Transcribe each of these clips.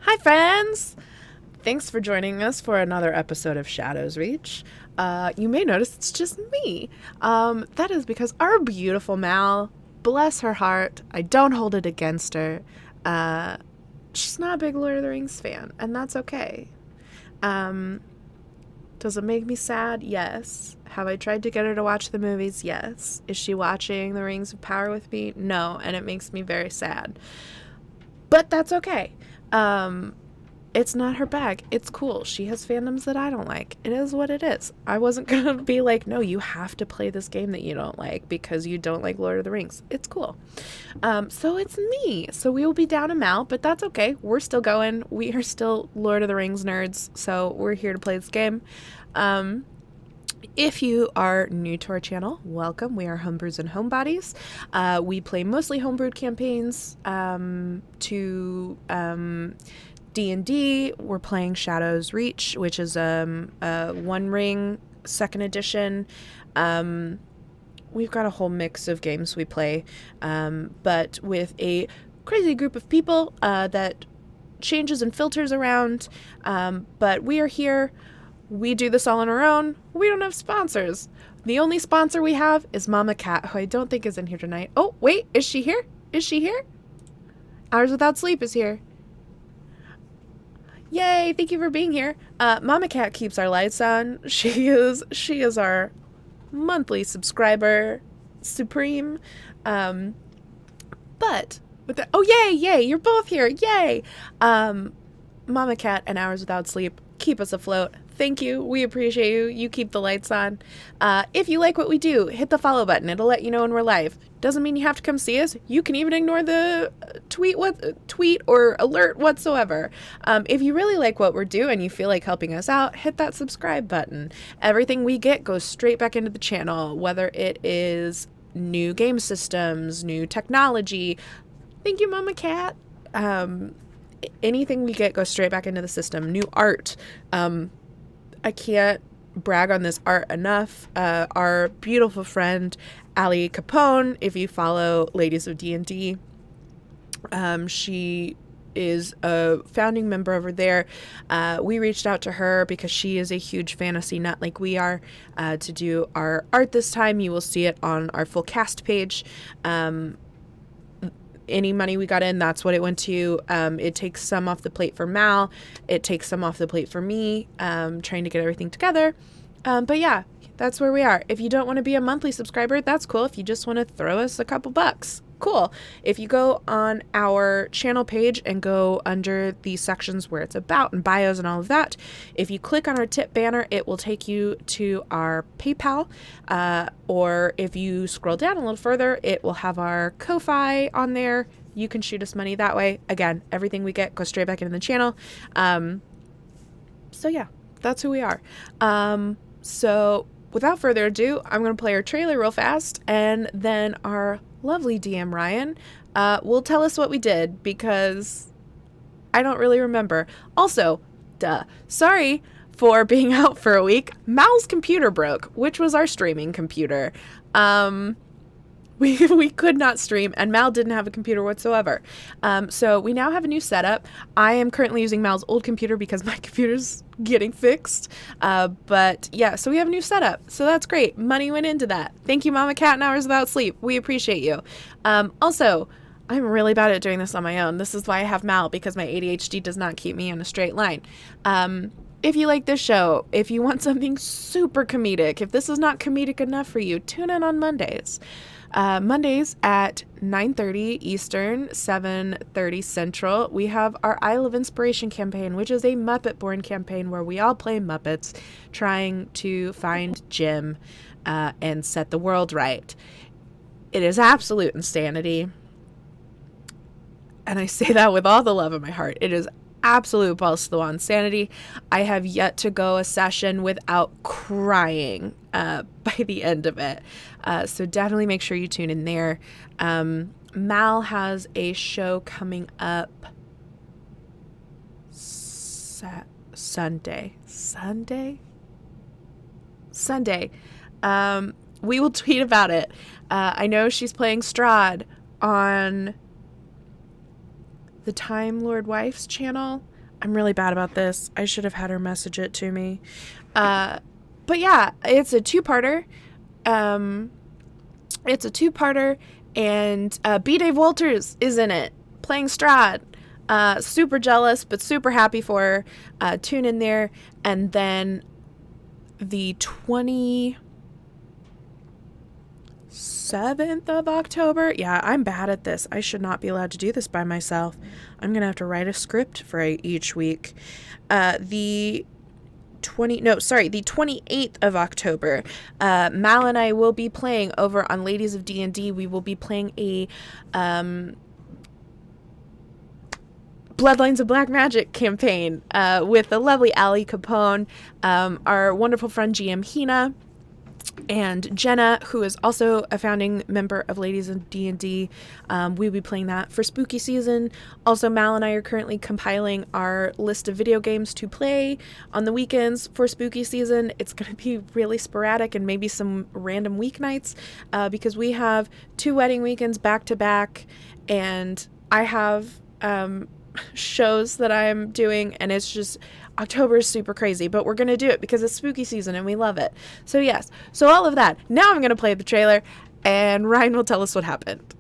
Hi, friends! Thanks for joining us for another episode of Shadows Reach. You may notice it's just me. That is because our beautiful Mal, bless her heart, I don't hold it against her. Uh, she's not a big Lord of the Rings fan, and that's okay. Um, does it make me sad? Yes. Have I tried to get her to watch the movies? Yes. Is she watching The Rings of Power with me? No, and it makes me very sad. But that's okay. Um, it's not her bag. It's cool. She has fandoms that I don't like. It is what it is. I wasn't gonna be like, no, you have to play this game that you don't like because you don't like Lord of the Rings. It's cool. So it's me. So we will be down a Mal, but that's okay. We're still going. We are still Lord of the Rings nerds, so we're here to play this game. Um, if you are new to our channel, welcome. We are Homebrews and Homebodies. We play mostly homebrewed campaigns to D&D. We're playing Shadows Reach, which is a One Ring second edition. We've got a whole mix of games we play, but with a crazy group of people that changes and filters around. But we are here. We do this all on our own. We don't have sponsors. The only sponsor we have is Mama Cat, who I don't think is in here tonight. Oh, wait, is she here? Is she here? Hours Without Sleep is here. Yay, thank you for being here. Mama Cat keeps our lights on. She is our monthly subscriber supreme. But with the, oh yay, you're both here. Yay. Mama Cat and Hours Without Sleep keep us afloat. Thank you. We appreciate you. You keep the lights on. If you like what we do, hit the follow button. It'll let you know when we're live. Doesn't mean you have to come see us. You can even ignore the tweet or alert whatsoever. If you really like what we're doing and you feel like helping us out, hit that subscribe button. Everything we get goes straight back into the channel, whether it is new game systems, new technology. Thank you, Mama Cat. Anything we get goes straight back into the system. New art. I can't brag on this art enough. Our beautiful friend Ali Capone, if you follow Ladies of D&D, she is a founding member over there. We reached out to her because she is a huge fantasy nut like we are, to do our art this time. You will see it on our full cast page. Any money we got in, that's what it went to. It takes some off the plate for Mal. It takes some off the plate for me, trying to get everything together. But yeah, that's where we are. If you don't want to be a monthly subscriber, that's cool. If you just want to throw us a couple bucks, cool. If you go on our channel page and go under the sections where it's about and bios and all of that, if you click on our tip banner, it will take you to our PayPal, or if you scroll down a little further, it will have our Ko-Fi on there. You can shoot us money that way. Again, everything we get goes straight back into the channel. So yeah, that's who we are. So without further ado, I'm going to play our trailer real fast, and then our lovely DM Ryan will tell us what we did, because I don't really remember. Also, sorry for being out for a week. Mal's computer broke, which was our streaming computer. We could not stream, and Mal didn't have a computer whatsoever. So we now have a new setup. I am currently using Mal's old computer because my computer's getting fixed. But yeah, so we have a new setup. So that's great. Money went into that. Thank you, Mama Cat and Hours Without Sleep. We appreciate you. Also, I'm really bad at doing this on my own. This is why I have Mal, because my ADHD does not keep me on a straight line. If you like this show, if you want something super comedic, if this is not comedic enough for you, tune in on Mondays. Mondays at 9:30 Eastern, 7:30 Central, we have our Isle of Inspiration campaign, which is a Muppet-born campaign where we all play Muppets trying to find Jim and set the world right. It is absolute insanity. And I say that with all the love in my heart. It is absolute balls to the wall insanity. I have yet to go a session without crying by the end of it. So definitely make sure you tune in there. Mal has a show coming up Sunday. We will tweet about it. I know she's playing Strahd on the Time Lord Wife's channel. I'm really bad about this. I should have had her message it to me. But yeah, it's a two-parter. And B. Dave Walters is in it, playing Strahd. Super jealous, but super happy for her. Tune in there. And then the 27th of October. Yeah, I'm bad at this. I should not be allowed to do this by myself. I'm going to have to write a script for each week. The 28th of October, Mal and I will be playing over on Ladies of D&D. We will be playing a Bloodlines of Black Magic campaign with the lovely Allie Capone, our wonderful friend GM Hina, and Jenna, who is also a founding member of Ladies of D&D. We'll be playing that for spooky season. Also, Mal and I are currently compiling our list of video games to play on the weekends for spooky season. It's going to be really sporadic and maybe some random weeknights because we have 2 wedding weekends back to back, and I have shows that I'm doing, and it's just October is super crazy, but we're gonna do it because it's spooky season and we love it. So yes, so all of that. Now I'm gonna play the trailer, and Ryan will tell us what happened.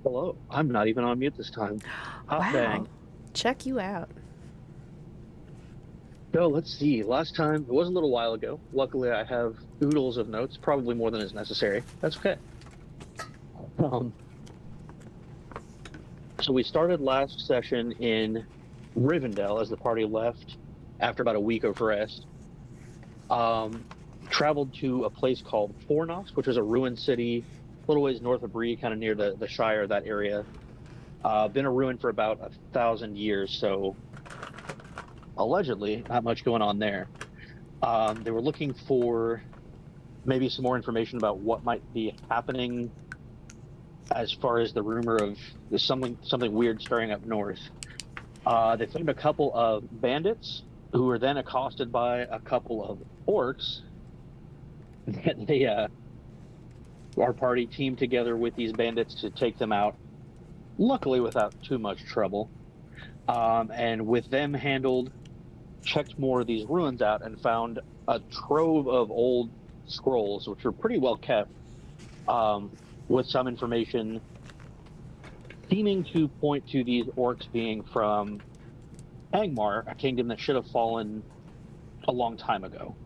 Hello. I'm not even on mute this time. Hot Wow. dang. Check you out. So let's see. Last time, it was a little while ago. Luckily, I have oodles of notes, probably more than is necessary. That's okay. So we started last session in Rivendell as the party left after about a week of rest. Traveled to a place called Fornox, which is a ruined city, a little ways north of Bree, kind of near the Shire, that area. Been a ruin for about 1,000 years, so allegedly not much going on there. They were looking for maybe some more information about what might be happening as far as the rumor of there's something weird stirring up north. They found a couple of bandits who were then accosted by a couple of orcs. Our party teamed together with these bandits to take them out, luckily without too much trouble. And with them handled, checked more of these ruins out and found a trove of old scrolls, which were pretty well kept, with some information seeming to point to these orcs being from Angmar, a kingdom that should have fallen a long time ago.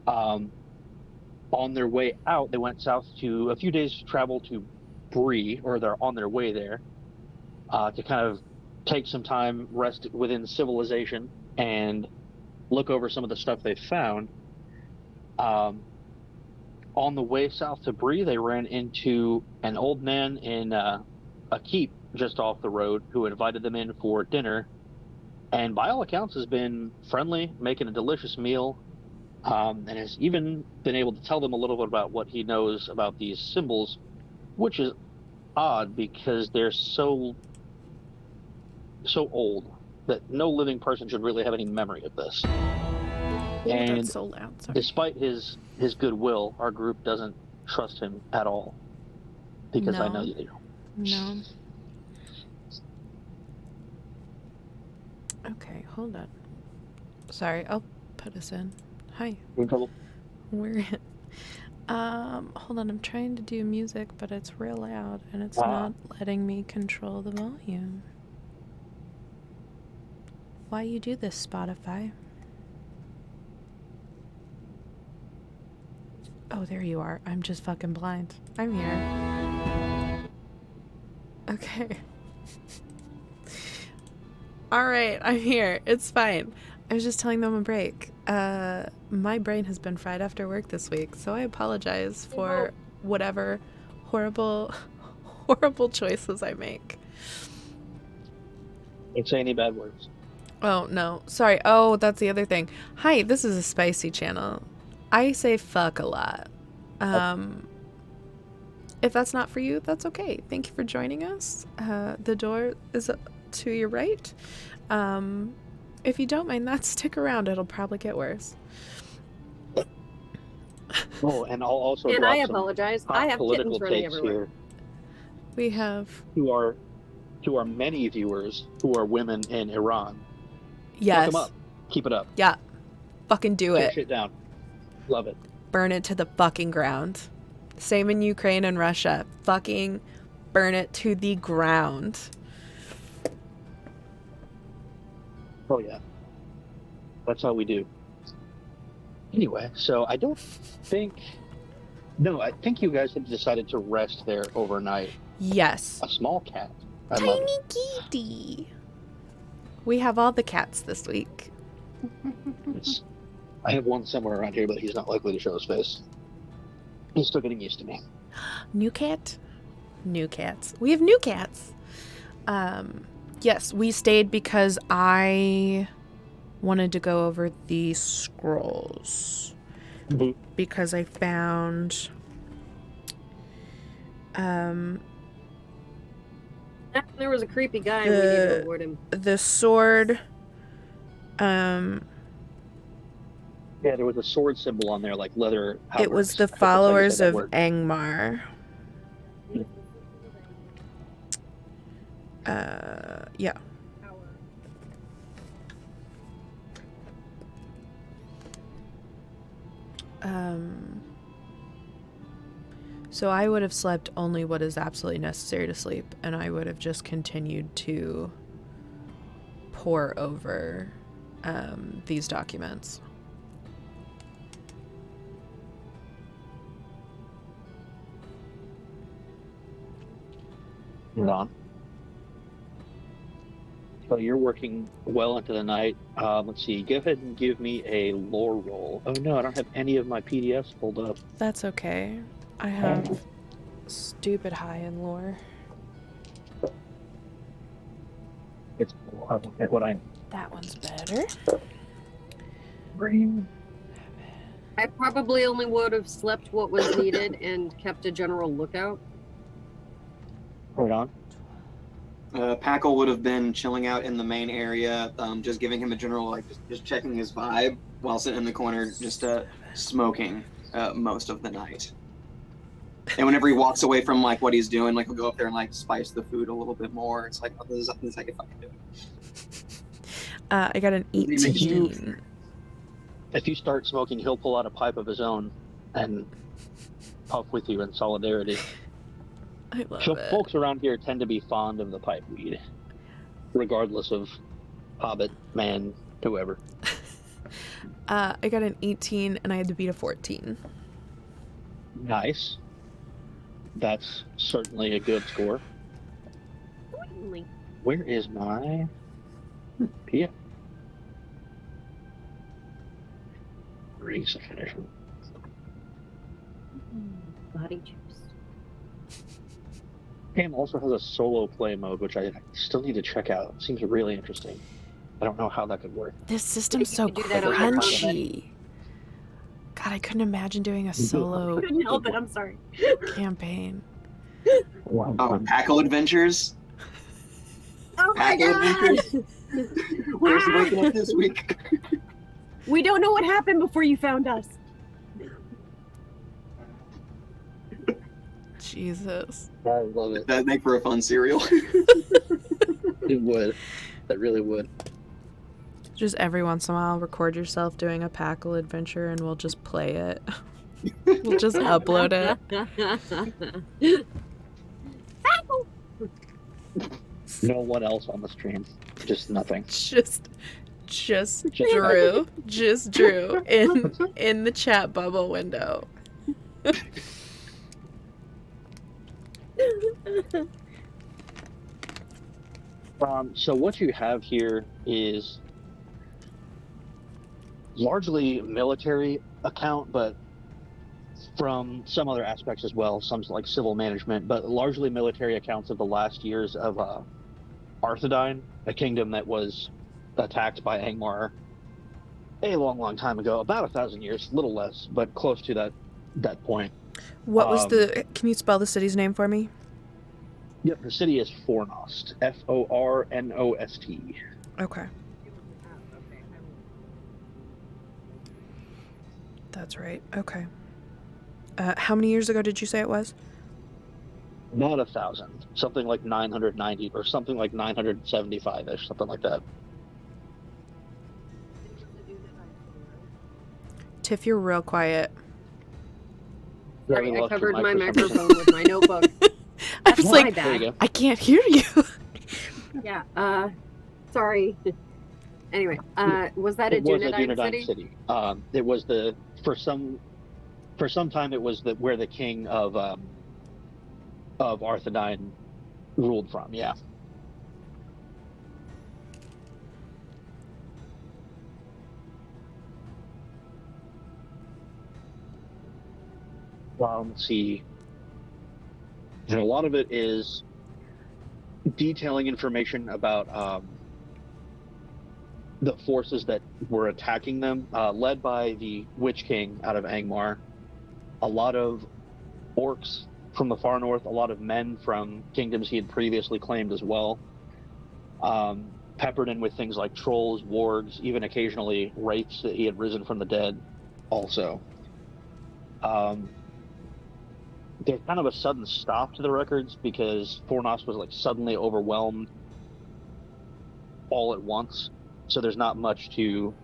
On their way out, they went south to a few days travel to Bree, or they're on their way there, to kind of take some time, rest within civilization, and look over some of the stuff they found. On the way south to Bree, they ran into an old man in a keep just off the road who invited them in for dinner and by all accounts has been friendly, making a delicious meal, and has even been able to tell them a little bit about what he knows about these symbols, which is odd because they're so old that no living person should really have any memory of this. Oh, And that's so loud. Sorry. despite his goodwill, our group doesn't trust him at all, because I know you do. No. Okay, hold on. Sorry, I'll put us in. Hi. In trouble? We're in. Hold on, I'm trying to do music, but it's real loud and it's not letting me control the volume. Why you do this, Spotify? Oh, there you are. I'm just fucking blind. I'm here. Okay. Alright, I'm here. It's fine. I was just telling them a break. My brain has been fried after work this week, so I apologize for whatever horrible choices I make. Don't say any bad words. Oh, no. Sorry. Oh, that's the other thing. Hi, this is a spicy channel. I say fuck a lot. If that's not for you, that's okay. Thank you for joining us. The door is to your right. If you don't mind that, stick around. It'll probably get worse. Oh, and I'll also And drop I some apologize. hot I have political kittens running takes everywhere. here We have... to our many viewers who are women in Iran. Yes. Look them up. Keep it up. Yeah. Fucking do Tear it. shit down. Love it. Burn it to the fucking ground. Same in Ukraine and Russia. Fucking burn it to the ground. Oh yeah. That's how we do. Anyway, so I think you guys have decided to rest there overnight. Yes. A small cat. I love Tiny it. kitty. We have all the cats this week. I have one somewhere around here, but he's not likely to show his face. He's still getting used to me. New cat? New cats. We have new cats. Yes, we stayed because I wanted to go over the scrolls. Mhm. Because I found... There was a creepy guy and we need to avoid him. the sword... Yeah, there was a sword symbol on there, like leather. It was the halberds. I hope that's how you followers say that of word. Angmar. Yeah. So I would have slept only what is absolutely necessary to sleep, and I would have just continued to pore over these documents. Hold on. So you're working well into the night. Let's see. Go ahead and give me a lore roll. Oh no, I don't have any of my PDFs pulled up. That's okay. I have stupid high in lore. It's at what I That one's better. bring. I probably only would have slept what was needed and kept a general lookout. Hold on. Packle would have been chilling out in the main area, just giving him a general, like, just checking his vibe while sitting in the corner, just smoking most of the night. And whenever he walks away from, like, what he's doing, like, he'll go up there and, like, spice the food a little bit more. It's like, oh, this is how you fucking do it. I got an 18. If you start smoking, he'll pull out a pipe of his own and puff with you in solidarity. I love So it. folks around here tend to be fond of the pipe weed, regardless of hobbit, man, whoever. I got an 18 and I had to beat a 14. Nice. That's certainly a good score. Certainly. Where is my PF? Definition. Body juice. Game also has a solo play mode, which I still need to check out. It seems really interesting. I don't know how that could work. This system's You so could do that on your phone, crunchy. God, I couldn't imagine doing a solo Couldn't help it. I'm sorry. campaign. Wow. Oh, Packle Adventures. Oh my Packle god! Adventures. Where's waking up this week? We don't know what happened before you found us. Jesus. I love it. That'd make for a fun serial. It would. That really would. Just every once in a while, record yourself doing a Packle adventure and we'll just play it. We'll just upload it. No one else on the stream. Just nothing. Just Drew. Just Drew in the chat bubble window. So what you have here is largely military account, but from some other aspects as well, some like civil management, but largely military accounts of the last years of Arthedain, a kingdom that was attacked by Angmar a long time ago, about 1,000 years, a little less, but close to that point. What was can you spell the city's name for me? Yep, the city is Fornost, Fornost. Okay. That's right. Okay. How many years ago did you say it was? Not 1,000, something like 990 or something like 975-ish, something like that. Tiff, you're real quiet. Yeah, we Sorry, I lost your covered my mic for some reason. microphone with my notebook. I was My like, There you bad. go. I can't hear you. Yeah. Sorry. Anyway, was that a It was a Dunedain Dunedain city? It was for some time it was where the king of Arthedain ruled from. Yeah. Let's see. And a lot of it is detailing information about the forces that were attacking them, led by the Witch King out of Angmar. A lot of orcs from the far north, a lot of men from kingdoms he had previously claimed as well. Peppered in with things like trolls, wargs, even occasionally wraiths that he had risen from the dead also. There's kind of a sudden stop to the records because Fornost was like suddenly overwhelmed all at once. So there's not much to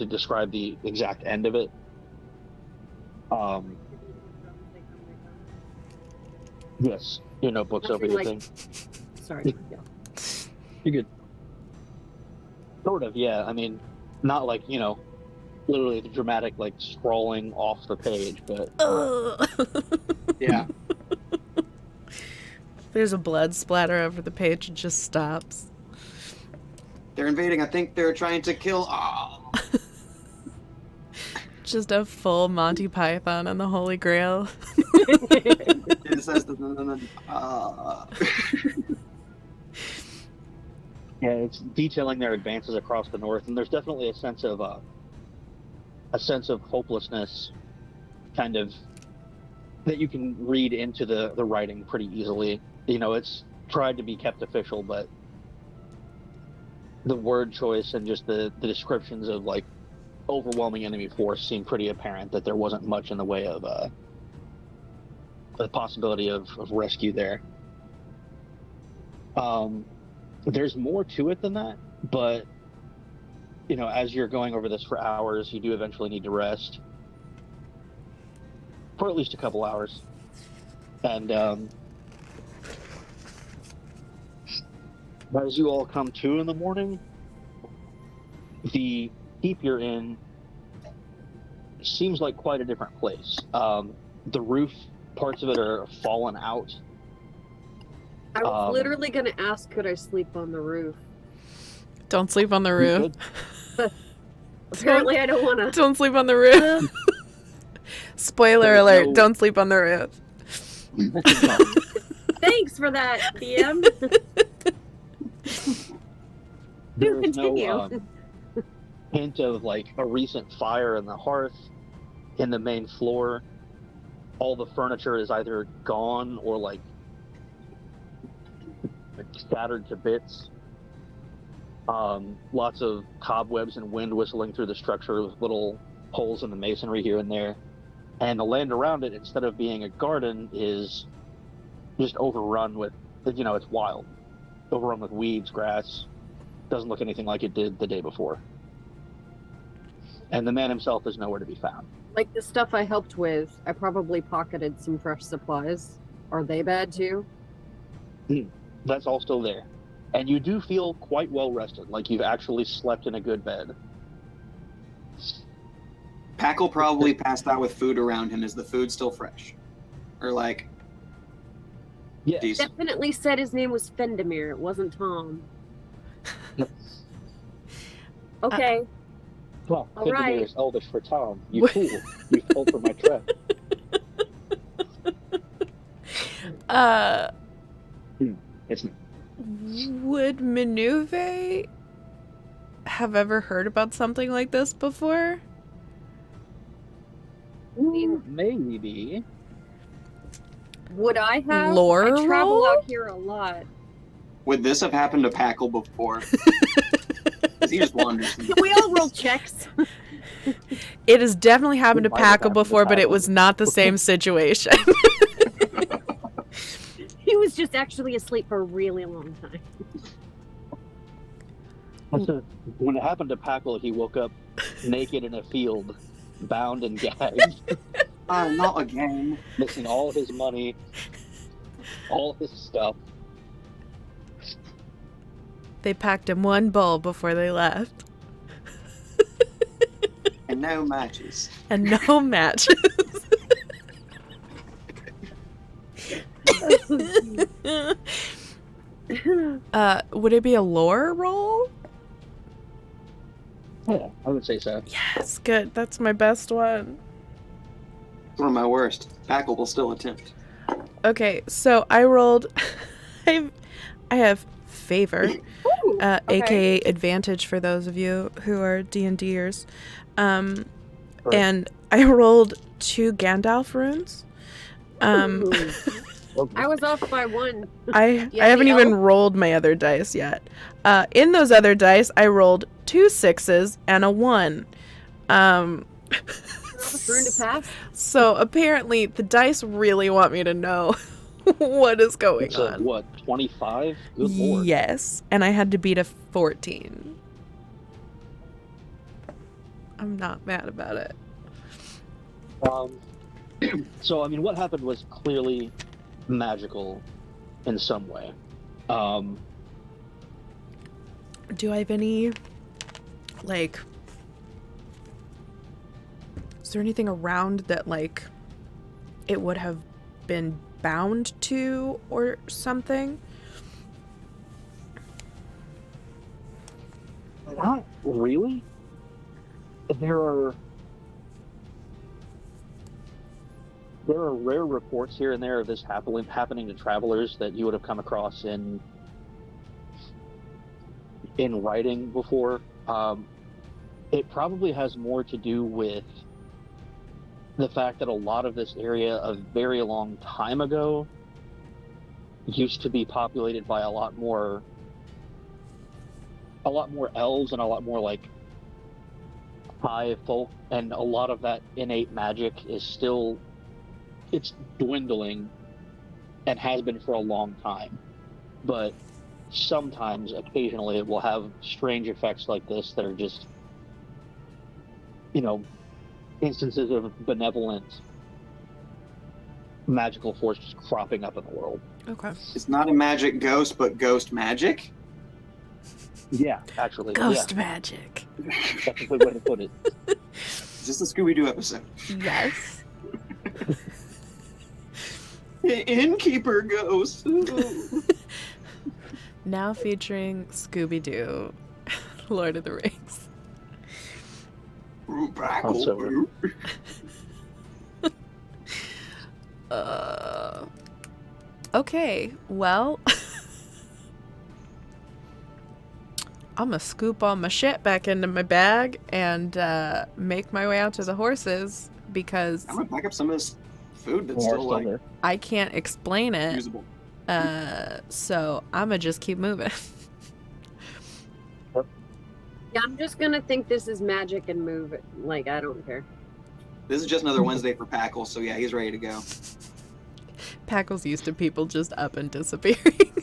describe the exact end of it. Yes, your notebook's over Nothing your like- thing. Sorry. Yeah. You're good. Sort of, yeah. I mean, not like, literally the dramatic, like, scrawling off the page, but Yeah. There's a blood splatter over the page. It just stops. They're invading. I think they're trying to kill. Oh. Just a full Monty Python and the Holy Grail. It says yeah, it's detailing their advances across the north, and there's definitely a sense of hopelessness, kind of, that you can read into the writing pretty easily. It's tried to be kept official, but the word choice and just the descriptions of like overwhelming enemy force seem pretty apparent that there wasn't much in the way of the possibility of rescue there. There's more to it than that, but as you're going over this for hours, you do eventually need to rest for at least a couple hours. And as you all come to in the morning, the keep you're in seems like quite a different place. The roof, parts of it are fallen out. I was literally going to ask, could I sleep on the roof? Don't sleep on the roof. Apparently, I don't want to. Don't sleep on the roof. Spoiler alert, no- don't sleep on the roof. Thanks for that, DM. There is no Continue. hint of like a recent fire in the hearth, in the main floor. All the furniture is either gone or like scattered to bits. Lots of cobwebs and wind whistling through the structure with little holes in the masonry here and there. And the land around it, instead of being a garden, is just overrun with, it's wild. Overrun with weeds, grass. Doesn't look anything like it did the day before. And the man himself is nowhere to be found. Like the stuff I helped with, I probably pocketed some fresh supplies. Are they bad too? That's all still there. And you do feel quite well rested, like you've actually slept in a good bed. Packle probably passed out with food around him. Is the food still fresh? Or like Yes. decent? Definitely said his name was Fendemir. It wasn't Tom. Okay. Well, All Findemir right. is Elvish for Tom. You fool. You fell for my trap. It's Would Minuve have ever heard about something like this before? maybe. Would I have? Lore I travel roll? out here a lot. Would this have happened to Packle before? 'Cause he just wanders. Can we all roll checks? It has definitely happened to It might have Packle happened to before, but it Packle. was not the same situation. He was just actually asleep for a really long time. When it happened to Packle, he woke up naked in a field, bound and gagged, Not again. missing all his money, all his stuff. They packed him one bowl before they left. And no matches. And no matches. Would it be a lore roll? Yeah, I would say so. Yes, good. That's my best one. One of my worst. Packle will still attempt. Okay, so I rolled. I have favor, Ooh, okay. aka advantage for those of you who are D&Ders. And I rolled 2 Gandalf runes. Ooh. Okay. I was off by one. I Yeah, haven't the even elf? rolled my other dice yet. In those other dice, I rolled 2 6s and a 1. Rune to pass. So apparently the dice really want me to know what is going It's a, on. what, 25? Good lord. Yes, and I had to beat a 14. I'm not mad about it. So, I mean, what happened was clearly magical in some way. Do I have any, like, is there anything around that, like, it would have been bound to or something? Not really. There are rare reports here and there of this happening to travelers that you would have come across in writing before. It probably has more to do with the fact that a lot of this area a very long time ago used to be populated by a lot more elves and a lot more like high folk, and a lot of that innate magic is still, it's dwindling and has been for a long time. But sometimes, occasionally, it will have strange effects like this that are just, instances of benevolent magical force just cropping up in the world. Okay. It's not a magic ghost, but ghost magic. Yeah, actually. Ghost magic. Yeah, that's a good way to put it. Is this the Scooby-Doo episode? Yes. Innkeeper ghost. Ooh. Now featuring Scooby-Doo, Lord of the Rings. Ooh, Packle. Also- Okay, well, I'm gonna scoop all my shit back into my bag and make my way out to the horses because I'm gonna pack up some of this food that's More still like there. I can't explain it. usable. So I'm gonna just keep moving. Yeah, I'm just gonna think this is magic and move it. Like, I don't care. This is just another Wednesday for Packle, so yeah, he's ready to go. Packle's used to people just up and disappearing.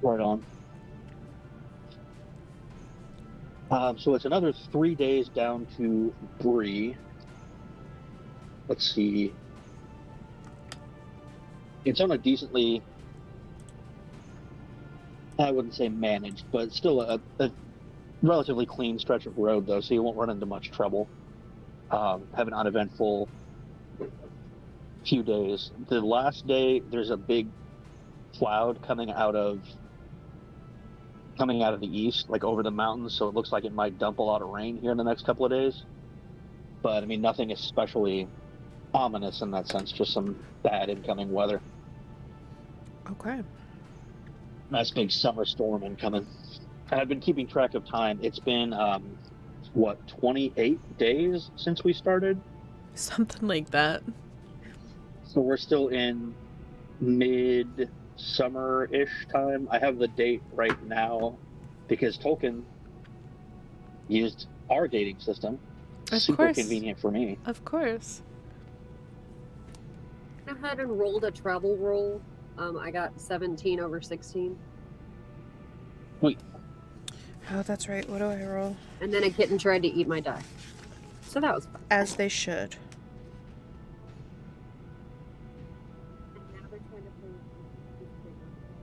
Right on. So it's another 3 days down to Bree. Let's see. It's on a decently, I wouldn't say managed, but still a relatively clean stretch of road, though, so you won't run into much trouble. Have an uneventful few days. The last day, there's a big cloud coming out of the east, like over the mountains, so it looks like it might dump a lot of rain here in the next couple of days. But I mean, nothing especially ominous in that sense, just some bad incoming weather. Okay. Nice big summer storm incoming. And I've been keeping track of time. It's been 28 days since we started, Something like that. so we're still in mid-summer-ish time. I have the date right now because Tolkien used our dating system. Of Super course. convenient for me. Of course. I went ahead and rolled a travel roll. I got 17 over 16. Oh, that's right. What do I roll? And then a kitten tried to eat my die. So that was fun. As they should.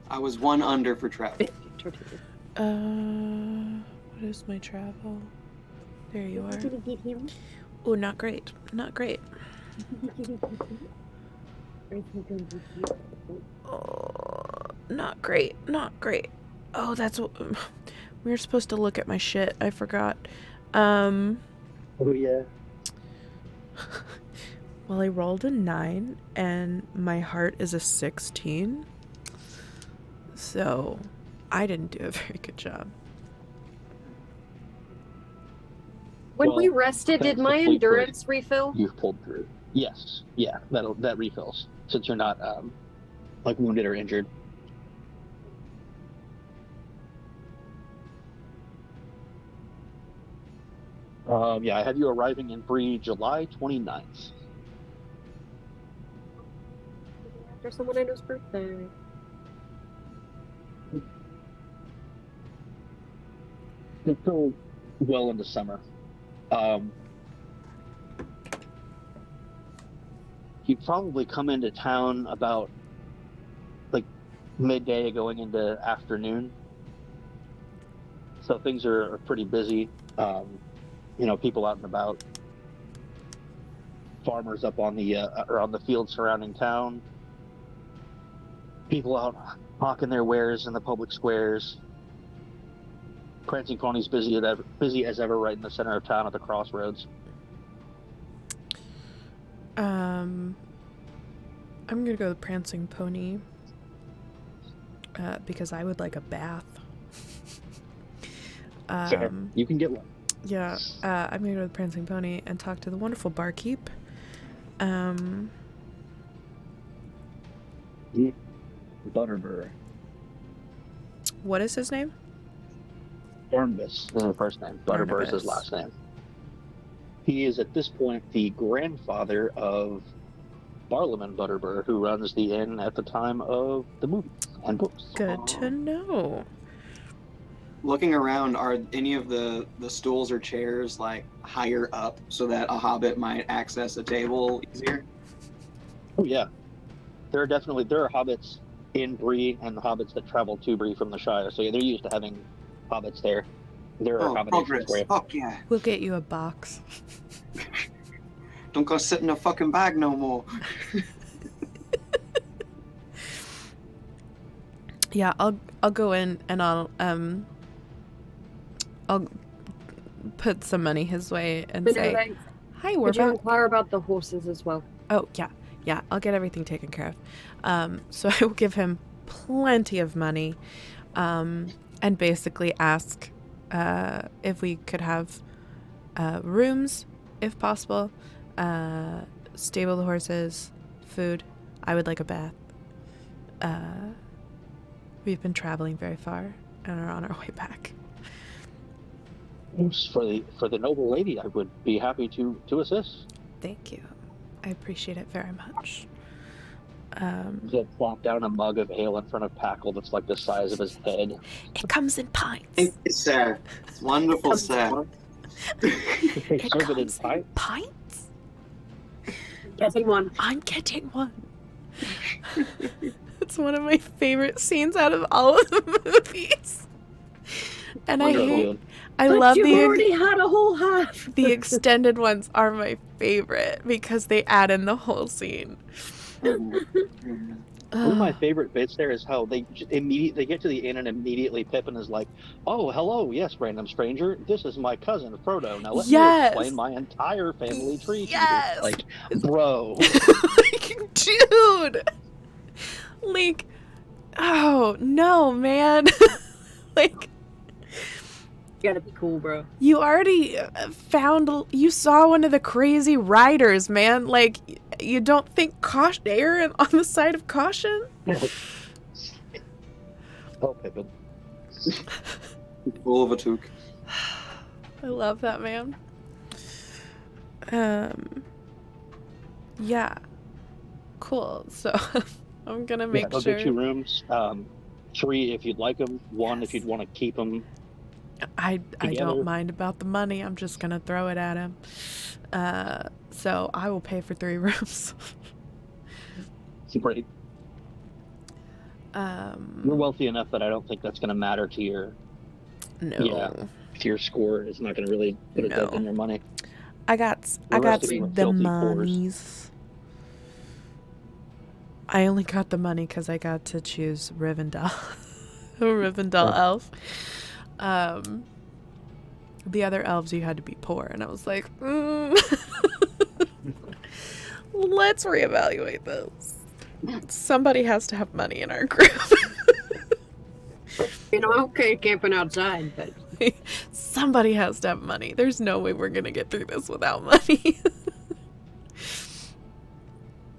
I was 1 under for travel. What is my travel? There you are. Oh, not great. Not great. Oh, not great. Not great. Oh, that's what we were supposed to look at my shit. I forgot. Oh yeah. Well, I rolled a 9 and my heart is a 16. So, I didn't do a very good job. When we Well, rested, did my thankfully, endurance refill? You've pulled through. Yes. Yeah. That refills since you're not like wounded or injured. Yeah, I have you arriving in Bree July 29th. After someone I know's birthday. It's still well into summer. You probably come into town about like midday going into afternoon. So things are pretty busy. People out and about. Farmers up on the or on the field surrounding town. People out hawking their wares in the public squares. Prancing Pony's busy as ever right in the center of town at the crossroads. I'm gonna go with Prancing Pony. Because I would like a bath. Fair. You can get one. Yeah, I'm gonna go with Prancing Pony and talk to the wonderful barkeep. Butterbur. What is his name? Barnabas is his first name. Butterbur is his last name. He is at this point the grandfather of Barlaman Butterbur, who runs the inn at the time of the movie and books. Good to know. Looking around, are any of the stools or chairs like higher up so that a hobbit might access a table easier? Oh yeah, there are hobbits in Bree and the hobbits that travel to Bree from the Shire. So yeah, they're used to having hobbits there. There are accommodations progress. for you. Fuck yeah. We'll get you a box. Don't go sit in a fucking bag no more. Yeah, I'll go in and I'll put some money his way and say, "Hi, we're Could you back." inquire about the horses as well? Oh, yeah, I'll get everything taken care of. So I will give him plenty of money. and basically ask if we could have rooms, if possible, stable the horses, food. I would like a bath. We've been traveling very far and are on our way back. For the noble lady, I would be happy to assist. Thank you. I appreciate it very much. He'll plop down a mug of ale in front of Packle that's like the size of his head. It comes in pints. It's sir. It's wonderful, sir. It Serve it in comes in pint? pints? Getting one. I'm getting one. It's one of my favorite scenes out of all of the movies. And I love you've the already had a whole half. the extended ones are my favorite because they add in the whole scene. One of my favorite bits there is how they get to the inn and immediately Pippin is like, "Oh, hello, yes, random stranger. This is my cousin Frodo. Now let me explain my entire family tree to you." Like, bro, like, dude, like, oh no, man, like. You gotta be cool, bro. You already you saw one of the crazy riders, man. Like, you don't think err on the side of caution? Oh, Pippin. Full of a toque. I love that, man. Yeah. Cool. So, I'm gonna make I'll sure. get 2 rooms. 3 if you'd like them. 1 if you'd want to keep them. I don't mind about the money. I'm just gonna throw it at him. So I will pay for 3 rooms. Great. You're wealthy enough that I don't think that's gonna matter to your to your score. It's not gonna really put a dent in your money. I got the monies. I only got the money because I got to choose Rivendell. Rivendell elf. The other elves, you had to be poor, and I was like, let's reevaluate this. Somebody has to have money in our group. You know, I'm okay camping outside, but somebody has to have money. There's no way we're gonna get through this without money.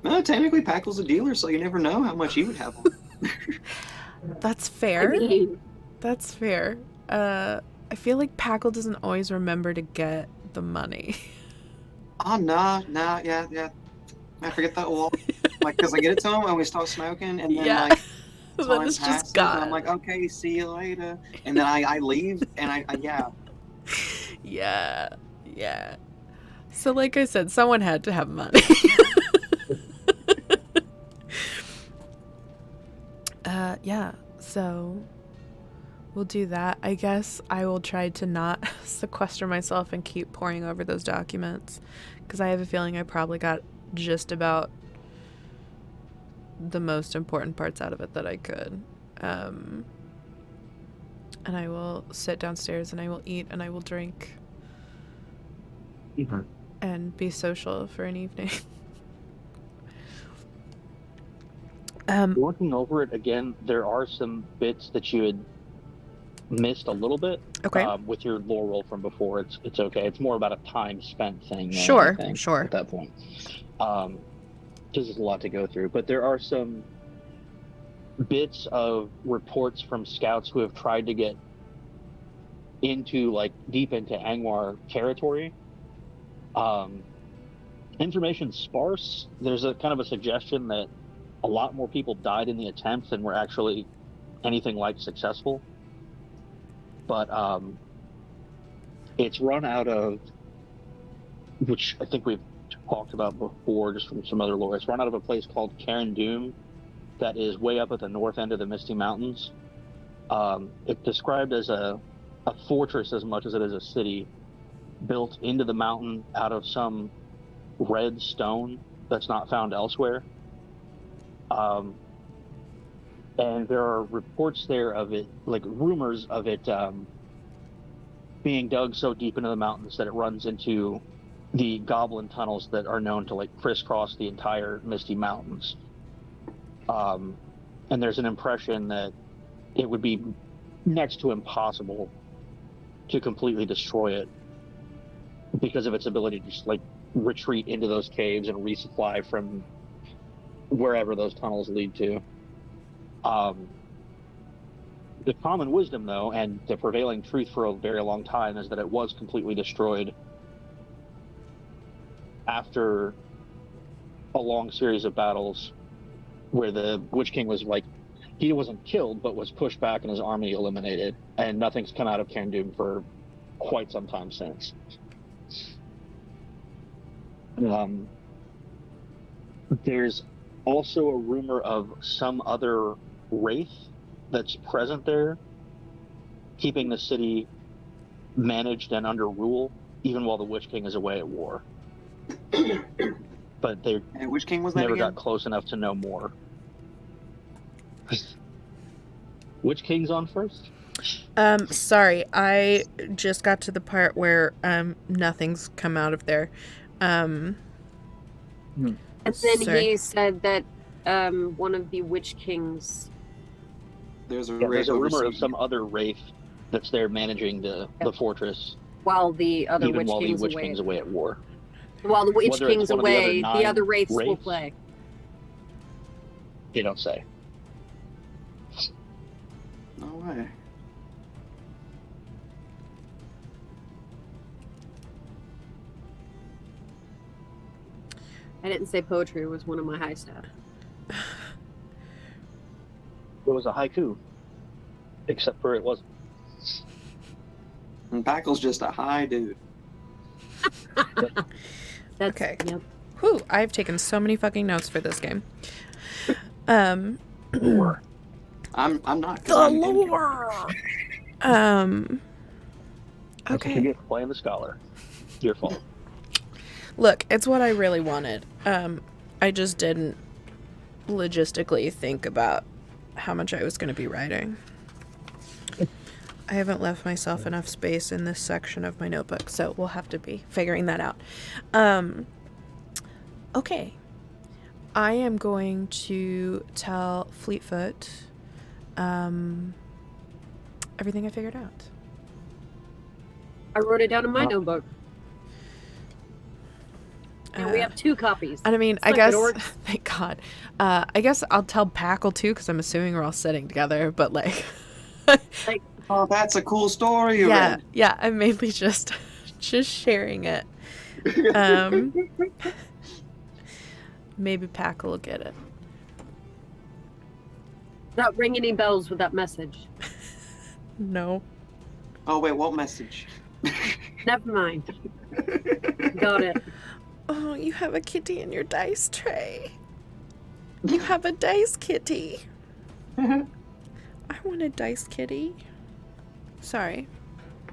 No, technically Packle's a dealer, so you never know how much he would have on. That's fair. I mean, That's fair. I feel like Packle doesn't always remember to get the money. Oh, no, yeah. I forget that all. Like, because I get it to him and we start smoking, and then, like, then time it's passes, just gone. and I'm like, okay, see you later. And then I leave, and I Yeah. So like I said, someone had to have money. Yeah, so we'll do that. I guess I will try to not sequester myself and keep poring over those documents, because I have a feeling I probably got just about the most important parts out of it that I could. And I will sit downstairs and I will eat and I will drink and be social for an evening. Looking over it again, there are some bits that you had missed a little bit. Okay. With your lore roll from before, it's okay. It's more about a time spent thing. Sure. At that point, because there's a lot to go through. But there are some bits of reports from scouts who have tried to get deep into Angmar territory. Information's sparse. There's a kind of a suggestion that a lot more people died in the attempt than were actually anything like successful. But it's run out of, which I think we've talked about before just from some other lore, it's run out of a place called Cairn Doom that is way up at the north end of the Misty Mountains. It's described as a fortress as much as it is a city, built into the mountain out of some red stone that's not found elsewhere. And there are reports there of it, like rumors of it being dug so deep into the mountains that it runs into the goblin tunnels that are known to like crisscross the entire Misty Mountains. And there's an impression that it would be next to impossible to completely destroy it because of its ability to just like retreat into those caves and resupply from wherever those tunnels lead to. The common wisdom, though, and the prevailing truth for a very long time is that it was completely destroyed after a long series of battles where the Witch King was like, he wasn't killed, but was pushed back and his army eliminated, and nothing's come out of Cairn Dûm for quite some time since. There's also a rumor of some other wraith that's present there, keeping the city managed and under rule, even while the Witch King is away at war. But they And which king was that never again? got close enough to know more. Which king's on first? Sorry, I just got to the part where nothing's come out of there. And then Sorry. he said that one of the Witch Kings. There's a There's a rumor of overseas. some other wraith that's there managing the fortress, While the other even Witch while the King's Witch away. King's away at war. While the Witch Whether it's King's one of the other away, the 9 other wraiths will wraiths? play. They don't say. No way. I didn't say poetry was one of my high stats. It was a haiku, except for it wasn't. And Packle's just a high dude. That's, Okay. Yep. Whew, I've taken so many fucking notes for this game. Lore. I'm not. 'cause The I'm lore. That's what you Okay. get for playing the scholar. Your fault. Look, it's what I really wanted. I just didn't logistically think about how much I was going to be writing. I haven't left myself enough space in this section of my notebook, so we'll have to be figuring that out. Okay. I am going to tell Fleetfoot everything I figured out. I wrote it down in my Oh. notebook. And we have 2 copies. And I mean, I Suck it, guess, orcs. thank God. I guess I'll tell Packle too, because I'm assuming we're all sitting together, but like, Oh, that's a cool story you read. yeah, I'm mainly just sharing it. Maybe Packle will get it. Not ring any bells with that message. No. Oh wait, what message? Never mind. Got it. Oh, you have a kitty in your dice tray. You have a dice kitty. I want a dice kitty. Sorry.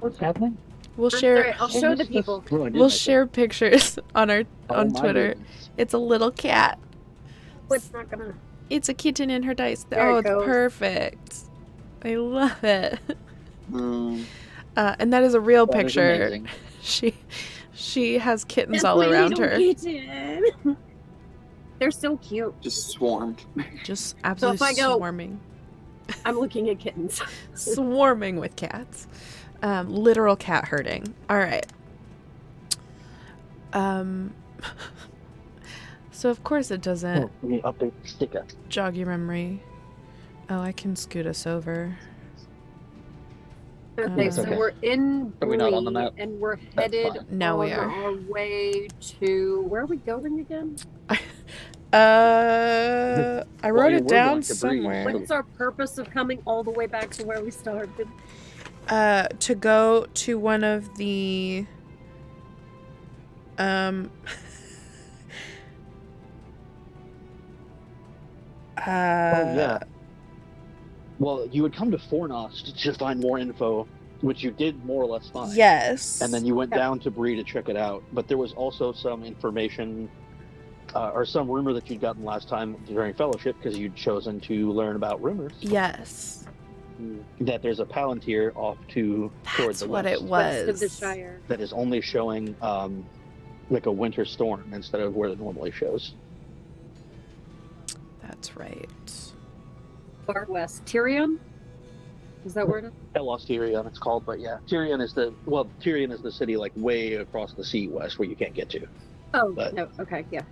What's happening? We'll I'm share. sorry, I'll show the people. We'll share pictures on our on Twitter. It's a little cat. Oh, it's not gonna. It's a kitten in her dice. There Oh, it it's goes. perfect. I love it. Hmm. And that is a real picture. She has kittens all around her. Kitten. They're so cute. Just swarmed. Just absolutely I go- swarming. I'm looking at kittens. Swarming with cats. Literal cat herding. All right. So of course it doesn't Oh, let me update the sticker. jog your memory. Oh, I can scoot us over. Okay, so okay. we're in Are we not on the Bree, map? and we're That's headed fine. Now we on are. our way to. Where are we going again? I wrote you it were down going to Breeze, somewhere. What's our purpose of coming all the way back to where we started? To go to one of the Yeah. Well, you would come to Fornost to find more info, which you did more or less find. yes. And then you went Yeah. down to Bree to check it out. But there was also some information or some rumor that you'd gotten last time during Fellowship because you'd chosen to learn about rumors. Yes. That there's a Palantir off toward That's the what west it was. West of the Shire. that is only showing like a winter storm instead of where it normally shows. That's right. Far west. Tyrion? Is that where it is? Telos Tyrion, it's called, but yeah, Tyrion is the city like way across the sea west where you can't get to. Oh, But- no. Okay, yeah.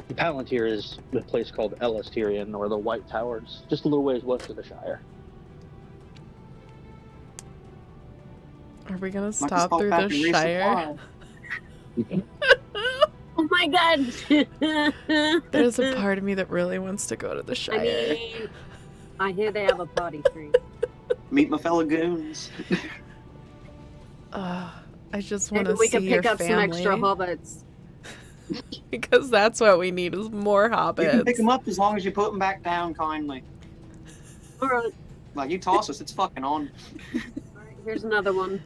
Palantir is the place called Elis Tyrion, or the White Towers, just a little ways west of the Shire. Are we gonna Might just stop pop through back the and Shire? resupply. Oh my god! There's a part of me that really wants to go to the Shire. I mean, I hear they have a party tree. Meet my fellow goons. I just want Maybe to we see could your pick up some family. extra hobbits. Because that's what we need is more You can pick hobbits. them up as long as you put them back down kindly. Alright, Like, you toss us, it's fucking on. alright, here's another one.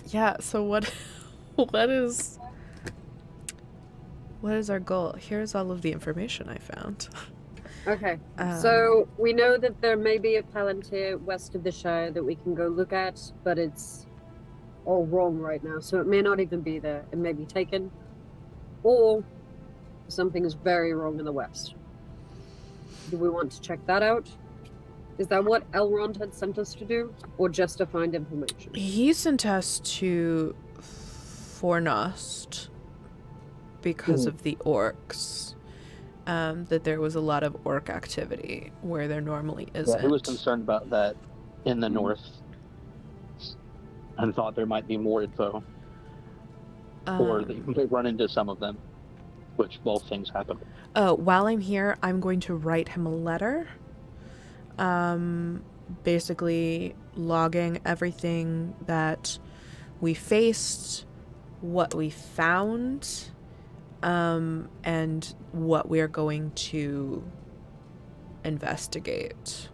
Yeah, so what what is our goal? Here's all of the information I found. Okay, Um, so we know that there may be a Palantir west of the Shire that we can go look at, but it's all wrong right now, so it may not even be there. It may be taken, or something is very wrong in the west. Do we want to check that out? Is that what Elrond had sent us to do, or just to find information? he sent us to Fornost because of the orcs. That there was a lot of orc activity where there normally isn't. Yeah, he was concerned about that in the north, and thought there might be more info, or that you might run into some of them, which both things happen. While I'm here, I'm going to write him a letter. Basically logging everything that we faced, what we found, and what we are going to investigate.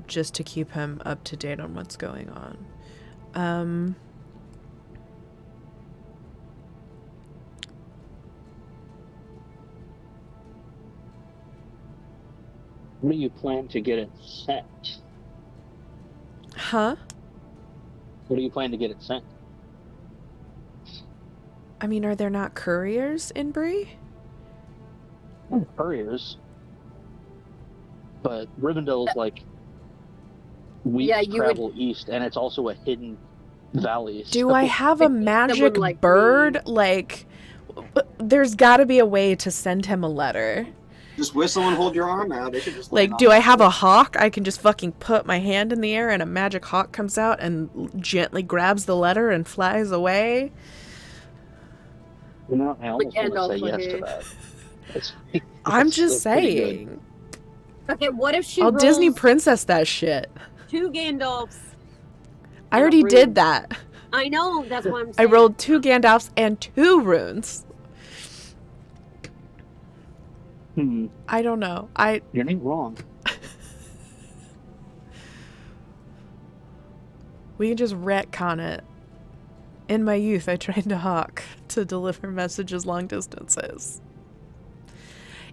Just to keep him up to date on what's going on. When do you plan to get it sent? Huh? Where do you plan to get it sent? I mean, are there not couriers in Bree? Couriers. But Rivendell is like weeks Yeah, you travel east, and it's also a hidden valley. Do so- I have a Maybe someone magic like bird? me. Like, there's got to be a way to send him a letter. Just whistle and hold your arm out. They should just Like, land do on I it. have a hawk? I can just fucking put my hand in the air and a magic hawk comes out and gently grabs the letter and flies away. You know, I almost want to Gandalf say would yes do. to that. It's- I'm it's just still pretty good. saying. Okay, what if she I'll rolls Disney princess that shit. 2 Gandalfs? I And a already rune. did that. I know, that's what I'm I saying. rolled 2 Gandalfs and 2 runes. I don't know. You're not wrong. We can just retcon it. In my youth, I trained a hawk to deliver messages long distances.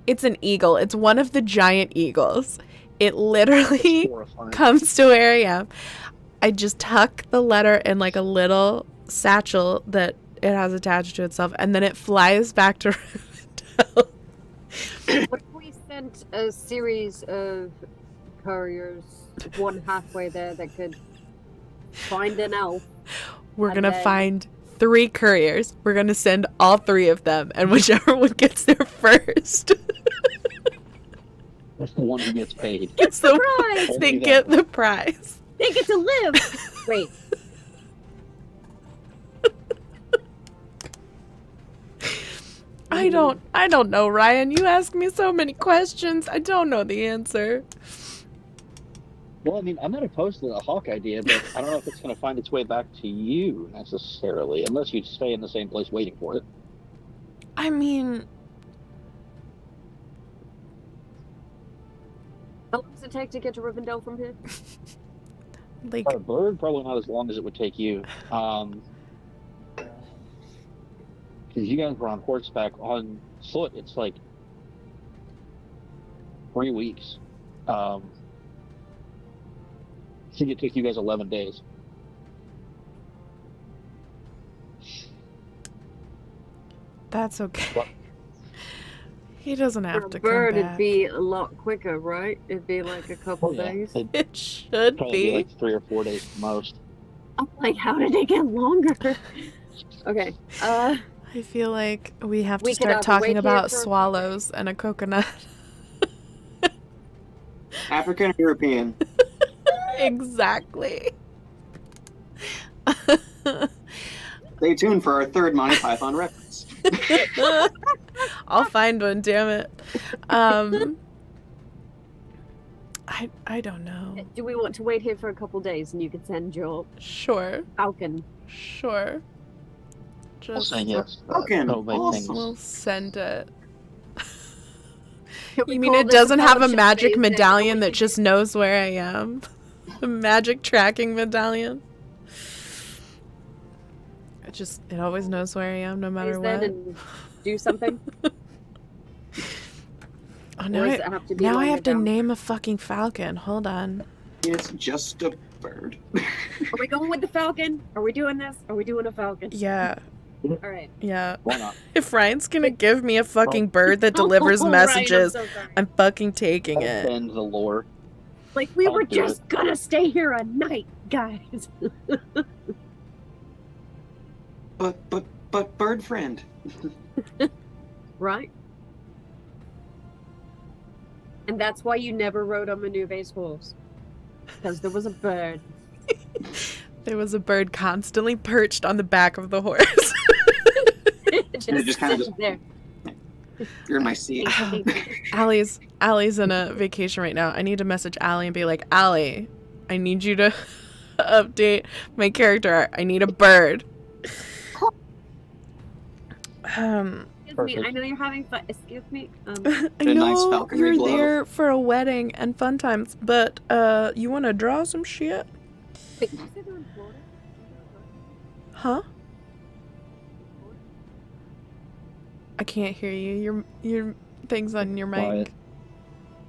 It's an eagle. It's one of the giant eagles. It literally It's horrifying. comes to where I am. I just tuck the letter in like a little satchel that it has attached to itself, and then it flies back to Rivendell. What if we sent a series of couriers, one halfway there, that could find an elf? We're And gonna then- find 3 couriers. We're gonna send all 3 of them, and whichever one gets there first That's the one who gets paid. gets the Surprise! they Only get that the prize. They get to live! Wait, I don't know, Ryan. You ask me so many questions. I don't know the answer. Well, I mean, I'm not opposed to the hawk idea, but I don't know if it's going to find its way back to you necessarily, unless you stay in the same place waiting for it. I mean, how long does it take to get to Rivendell from here? like, A bird, probably not as long as it would take you. Because you guys were on horseback. On foot, it's like 3 weeks. I think it took you guys 11 days. That's okay. What? He doesn't For have a to bird, come it'd back. be a lot quicker, right? It'd be like a couple days. It'd It should probably be be. like 3 or 4 days at most. I'm like, how did it get longer? Okay. I feel like we have to We could start either talking wait here about for a few swallows and a coconut. African or European? Exactly. Stay tuned for our third Monty Python reference. I'll find one, damn it. I don't know. Do we want to wait here for a couple days and you can send your Sure. falcon? Sure. I'll Just say yes. Falcon, Don't make things. awesome. we'll send it. Can we You mean call it this doesn't have a fellowship magic phase and medallion we that can- just knows where I am? A magic tracking medallion? It always knows where I am no matter phase then what. and do something? Oh, Or now does it have to be I longer have to down? name a fucking falcon. Hold on. It's just a bird. Are we going with the falcon? Are we doing this? Are we doing a falcon? Yeah, All right. yeah. Why not? If Ryan's gonna give me a fucking bird that delivers Oh, Ryan, I'm messages, so sorry. I'm fucking taking I'll it. bend the lore. Like, we I'll were do just gonna stay here a night, guys. But bird friend. Right? And that's why you never rode on Manuve's horse. Because there was a bird. There was a bird constantly perched on the back of the horse. just kinda sitting there. You're in my seat. Allie's in a vacation right now. I need to message Allie and be like, Allie, I need you to update my character art. I need a bird. Excuse me, I Perfect. know you're having fun. Excuse me. I A nice know falconry you're glove. there for a wedding and fun times, but you want to draw some shit? Wait, you said they're in Florida? Huh? I can't hear you. Your thing's on your mic. Quiet.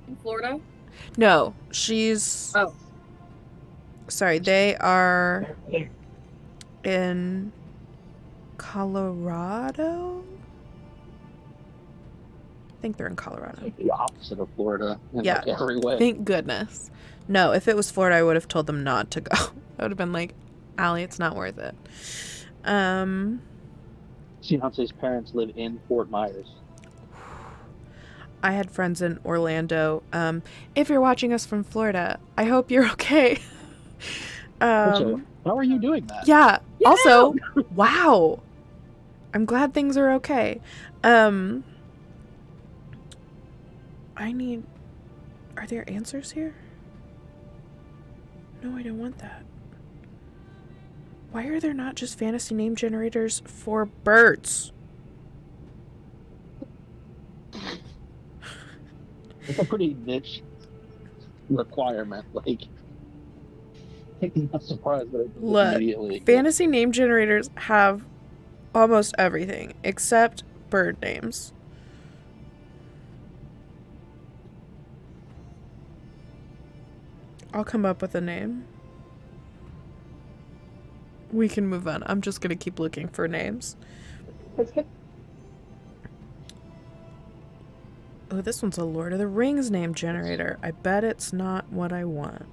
In Florida? No, she's. Oh. Sorry, they are in Colorado. I think they're in Colorado. The opposite of Florida in Yeah. like every way. Thank goodness. No, if it was Florida, I would have told them not to go. I would have been like, Allie, it's not worth it. Beyonce's parents live in Fort Myers. I had friends in Orlando. If you're watching us from Florida, I hope you're okay. So, how are you doing that? Yeah. Also, wow. I'm glad things are okay. Are there answers here? No, I don't want that. Why are there not just fantasy name generators for birds? It's a pretty niche requirement. Like, I'm not surprised that it Look, immediately. Fantasy name generators have almost everything except bird names. I'll come up with a name. We can move on. I'm just gonna keep looking for names. Oh, this one's a Lord of the Rings name generator. I bet it's not what I want.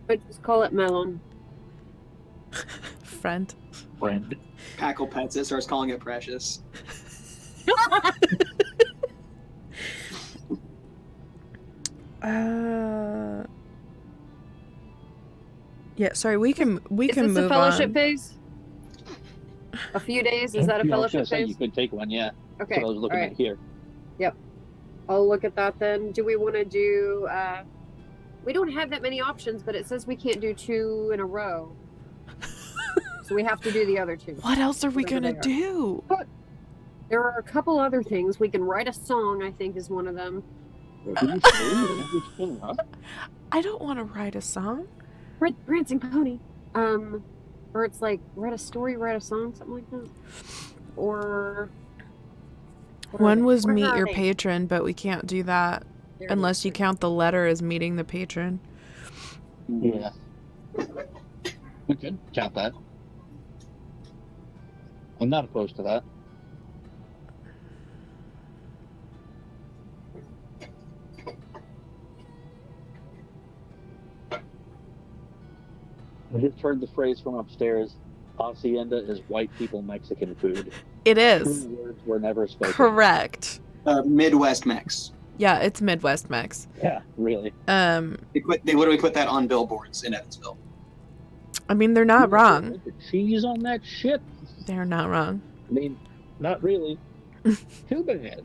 But just call it melon. Friend. Friend. Packle pets it, starts calling it Precious. Yeah, sorry, we can Is can this a move fellowship on. phase? A few days? Is that a Yeah, I was fellowship gonna say phase? you could take one, yeah. Okay. That's what I was looking all at right. here. I'll look at that then. Do we want to do? We don't have that many options, but it says we can't do 2 in a row, so we have to do the other 2. What else are we Whatever gonna they do? There are a couple other things. We can write a song. I think is one of them. Huh? I don't want to write a song. Prancing Pony. Or it's like write a story, write a song, something like that. Or what are One they? was Where meet are your they? patron, but we can't do that. There it Unless is. you count the letter as meeting the patron. Yeah. We could count that. I'm not opposed to that. I just heard the phrase from upstairs. Hacienda is white people Mexican food. It True is. words were never spoken. Correct. Midwest Mex. Yeah, it's Midwest Mex. Yeah, really. They They literally put that on billboards in Evansville. I mean, they're not wrong. Put the cheese on that shit. They're not wrong. I mean, not really. Too bad.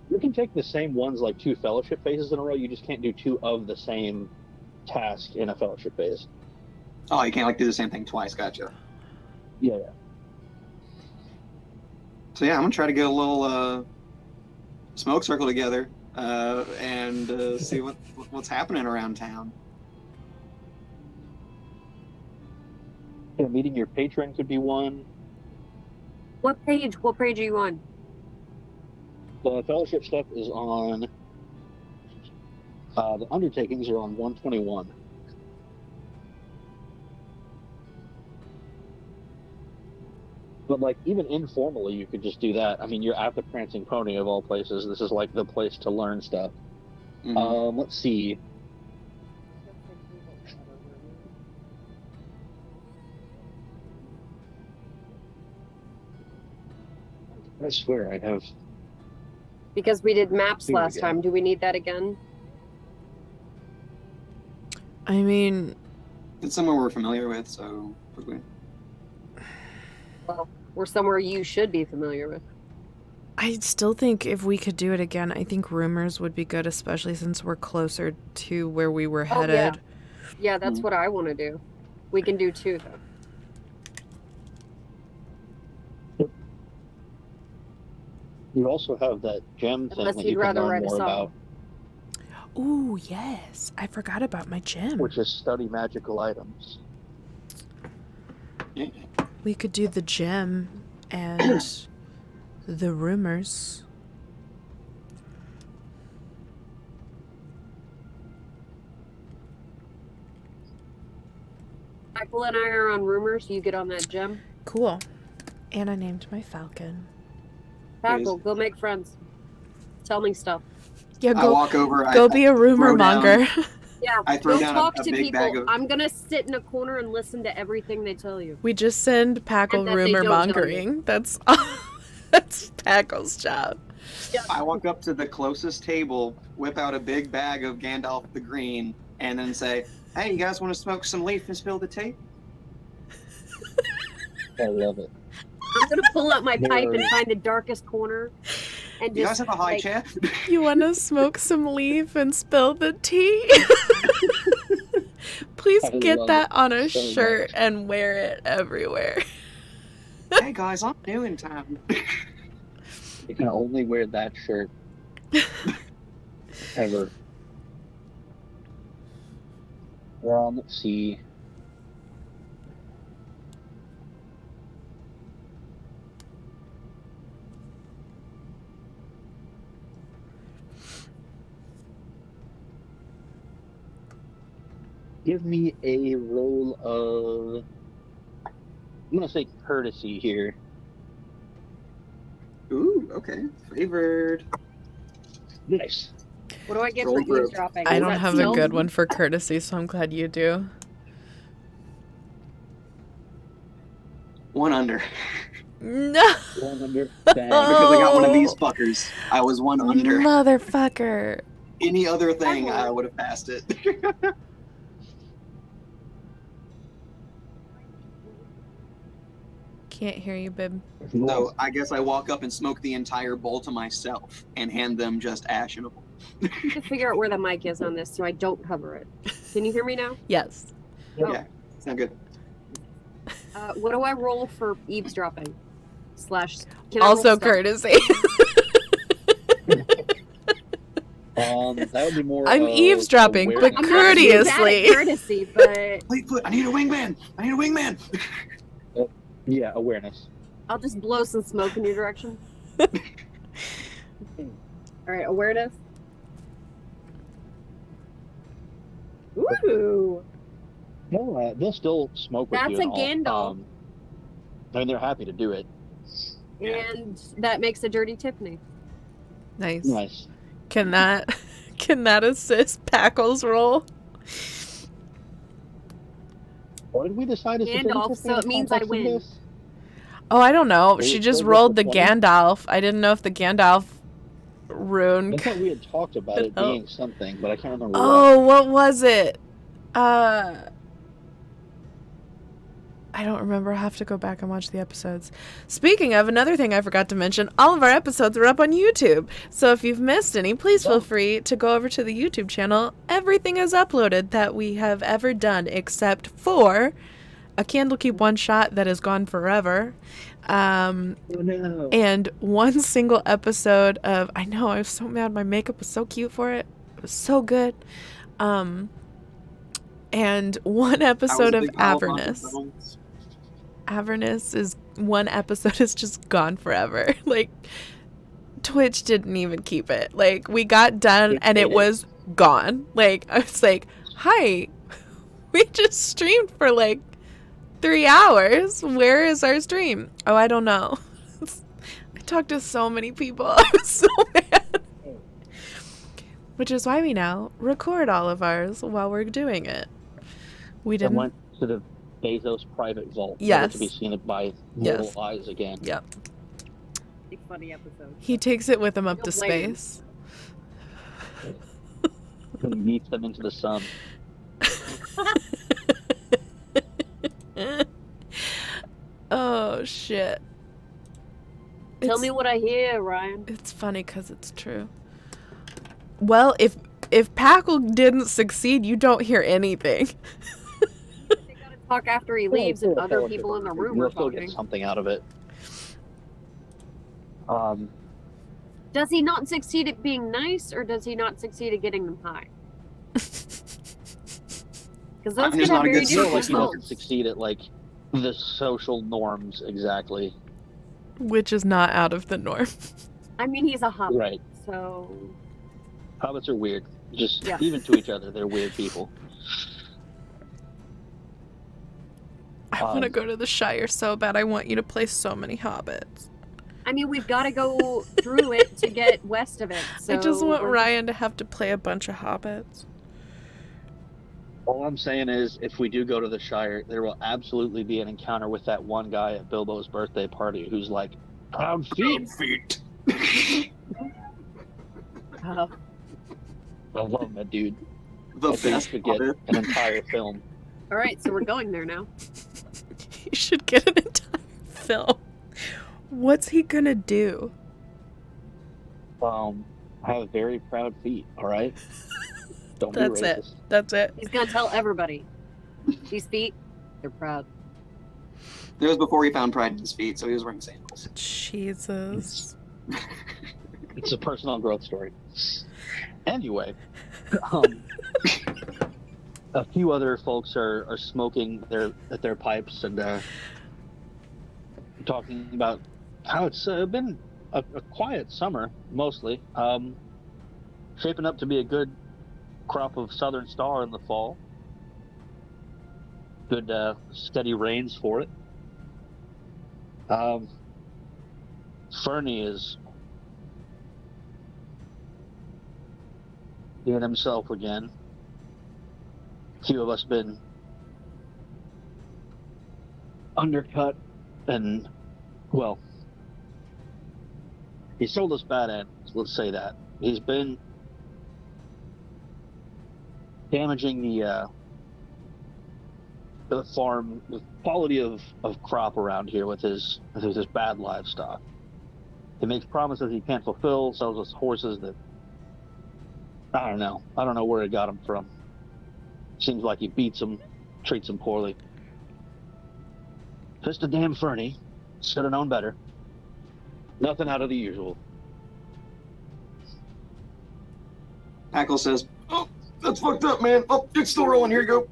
You can take the same ones like 2 fellowship phases in a row. You just can't do 2 of the same task in a fellowship phase. Oh, you can't like do the same thing twice. Gotcha. Yeah. So yeah, I'm gonna try to get a little smoke circle together and see what's happening around town. Yeah, meeting your patron could be one. What page? What page are you on? The fellowship stuff is on. The undertakings are on 121. But like even informally, you could just do that. I mean, you're at the Prancing Pony of all places. This is like the place to learn stuff. Mhm. Let's see. I swear I have. Because we did maps Here we last go. time. Do we need that again? I mean, It's somewhere we're familiar with, so Well, or somewhere you should be familiar with. I still think if we could do it again, I think rumors would be good, especially since we're closer to where we were Oh, yeah. headed. Yeah, that's what I want to do. We can do 2 though. You also have that gem thing Unless that you'd you can rather learn write a more song. about, Ooh, yes. I forgot about my gym. which is study magical items. yeah. We could do the gym and the rumors. Michael and I are on rumors. You get on that gem. Cool. And I named my falcon. Tackle, go make friends. Tell me stuff. Yeah, I go walk over. go be a rumor throw down- monger. Yeah, I throw go down talk a to big people. bag of- I'm gonna sit in a corner and listen to everything they tell you. We just send Packle And that they rumor don't tell mongering. That's that's Packle's job. I walk up to the closest table, whip out a big bag of Gandalf the Green, and then say, "Hey, you guys want to smoke some leaf and spill the tea?" I love it. I'm gonna pull out my pipe and find the darkest corner, and You guys just have a high like, chair? You want to smoke some leaf and spill the tea? Please I get love that it on a so shirt much. and wear it everywhere. Hey guys, I'm new in town. You can only wear that shirt ever. Let's see. Give me a roll of. I'm gonna say courtesy here. Ooh, okay. Favored. Nice. what do I get Roll for for- eavesdropping? I Is don't that have a stealth? good one for courtesy, so I'm glad you do. 1 under. No, 100. Because I got one of these Oh. fuckers. I was 1 under. motherfucker. Any other thing, I Ever. would have passed it. Can't hear you, babe. So I guess I walk up and smoke the entire bowl to myself and hand them just ash in a bowl. I need to figure out where the mic is on this so I don't cover it. Can you hear me now? Yes. Yeah, sound good. What do I roll for eavesdropping? Slash. Can I Also roll stealth? courtesy. That would be more. I'm eavesdropping, but awareness. I'm not too bad at courteously. courtesy, but Fleetfoot, I need a wingman. I need a wingman. Yeah, awareness. I'll just blow some smoke in your direction. All right, awareness. Ooh, No, they'll still smoke with That's you. a and all. Gandalf. And they're happy to do it. and that makes a dirty Tiffany. Nice. Nice. Can that assist Packle's roll? What did we decide? Is the Gandalf, biggest so it means I context in win. this? Oh, I don't know. They She just still rolled the get the 20? Gandalf. I didn't know if the Gandalf rune. I thought we had talked about it Oh. being something, but I can't remember. Oh, what was it? I don't remember. I'll have to go back and watch the episodes. Speaking of, another thing I forgot to mention, all of our episodes are up on YouTube. So if you've missed any, please feel free to go over to the YouTube channel. Everything is uploaded that we have ever done except for a Candlekeep one shot that is gone forever. Oh, no. And one single episode of, I know, I was so mad. My makeup was so cute for it. It was so good. And one episode of Avernus. Avernus is one episode is just gone forever. Like, Twitch didn't even keep it. Like, we got done and it was gone. Like, I was like, hi, we just streamed for like 3 hours. Where is our stream? Oh, I don't know. I talked to so many people. I was so mad. Which is why we now record all of ours while we're doing it. We I didn't. went to the Bezos private vault. Yes. Never to be seen by mortal Yes. eyes again. Yep. Big funny episode. He takes it with him up to Don't blame him. space. He yeets them into the sun. Oh shit. Tell It's- me what I hear, Ryan. It's funny because it's true. Well, if Packle didn't succeed, you don't hear anything. They gotta talk after he leaves, and other people in the room You'll are still get talking. something out of it. Does he not succeed at being nice, or does he not succeed at getting them high? Because those I'm could just have not a very good different like he smoker. doesn't results. succeed at like the social norms exactly. Which is not out of the norm. I mean, he's a hobbit, Right. so Hobbits are weird. Just Yeah. even to each other, they're weird people. I want to go to the Shire so bad. I want you to play so many hobbits. I mean, we've got to go through it to get west of it. So I just want we're- Ryan to have to play a bunch of hobbits. All I'm saying is, if we do go to the Shire, there will absolutely be an encounter with that one guy at Bilbo's birthday party who's like, "Proud feet." Feet. Uh, I love that dude. The I think best we could get Hobbit. an entire film. all right, so we're going there now. You should get an entire film. What's he gonna do? I have very proud feet. All right. Don't That's be it. racist. That's it. He's gonna tell everybody these feet, they're proud. It was before he found pride in his feet, so he was wearing sandals. Jesus. It's a personal growth story. Anyway, a few other folks are smoking their pipes and talking about how it's been a quiet summer mostly. Shaping up to be a good crop of Southern Star in the fall. Good steady rains for it. Fernie is being himself again. A few of us been undercut and, well, he sold us bad ends, let's say that. He's been damaging the farm, the quality of crop around here with his bad livestock. He makes promises he can't fulfill, sells us horses that I don't know where he got them from. Seems like he beats them, treats them poorly. Just a damn Fernie. Should have known better. Nothing out of the usual. Packle says, "Oh, that's fucked up, man. Oh, it's still rolling. Here you go."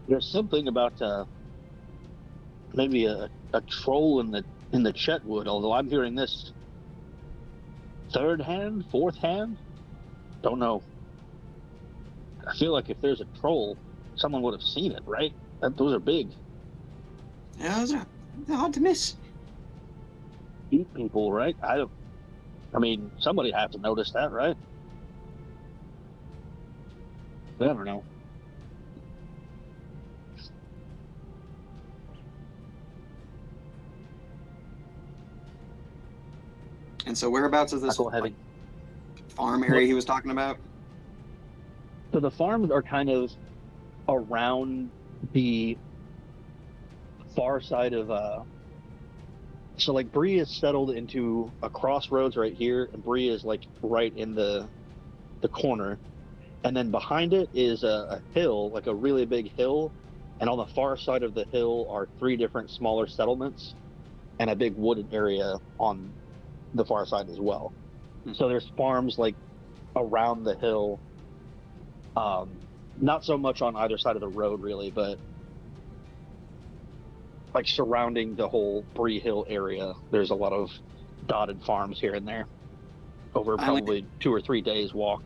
There's something about maybe a troll in the Chetwood, although I'm hearing this third hand, fourth hand. Don't know. I feel like if there's a troll, someone would have seen it, right? Those are big. Yeah, they're hard to miss. Eat people, right? I mean, somebody have to notice that, right? I don't know. And so whereabouts is this Heavy. farm area he was talking about? So the farms are kind of around the far side of so like Bree is settled into a crossroads right here, and Bree is like right in the corner, and then behind it is a hill, like a really big hill, and on the far side of the hill are 3 different smaller settlements and a big wooded area on the far side as well. So there's farms like around the hill, not so much on either side of the road really, but like surrounding the whole Bree Hill area. There's a lot of dotted farms here and there over probably 2 or 3 days walk.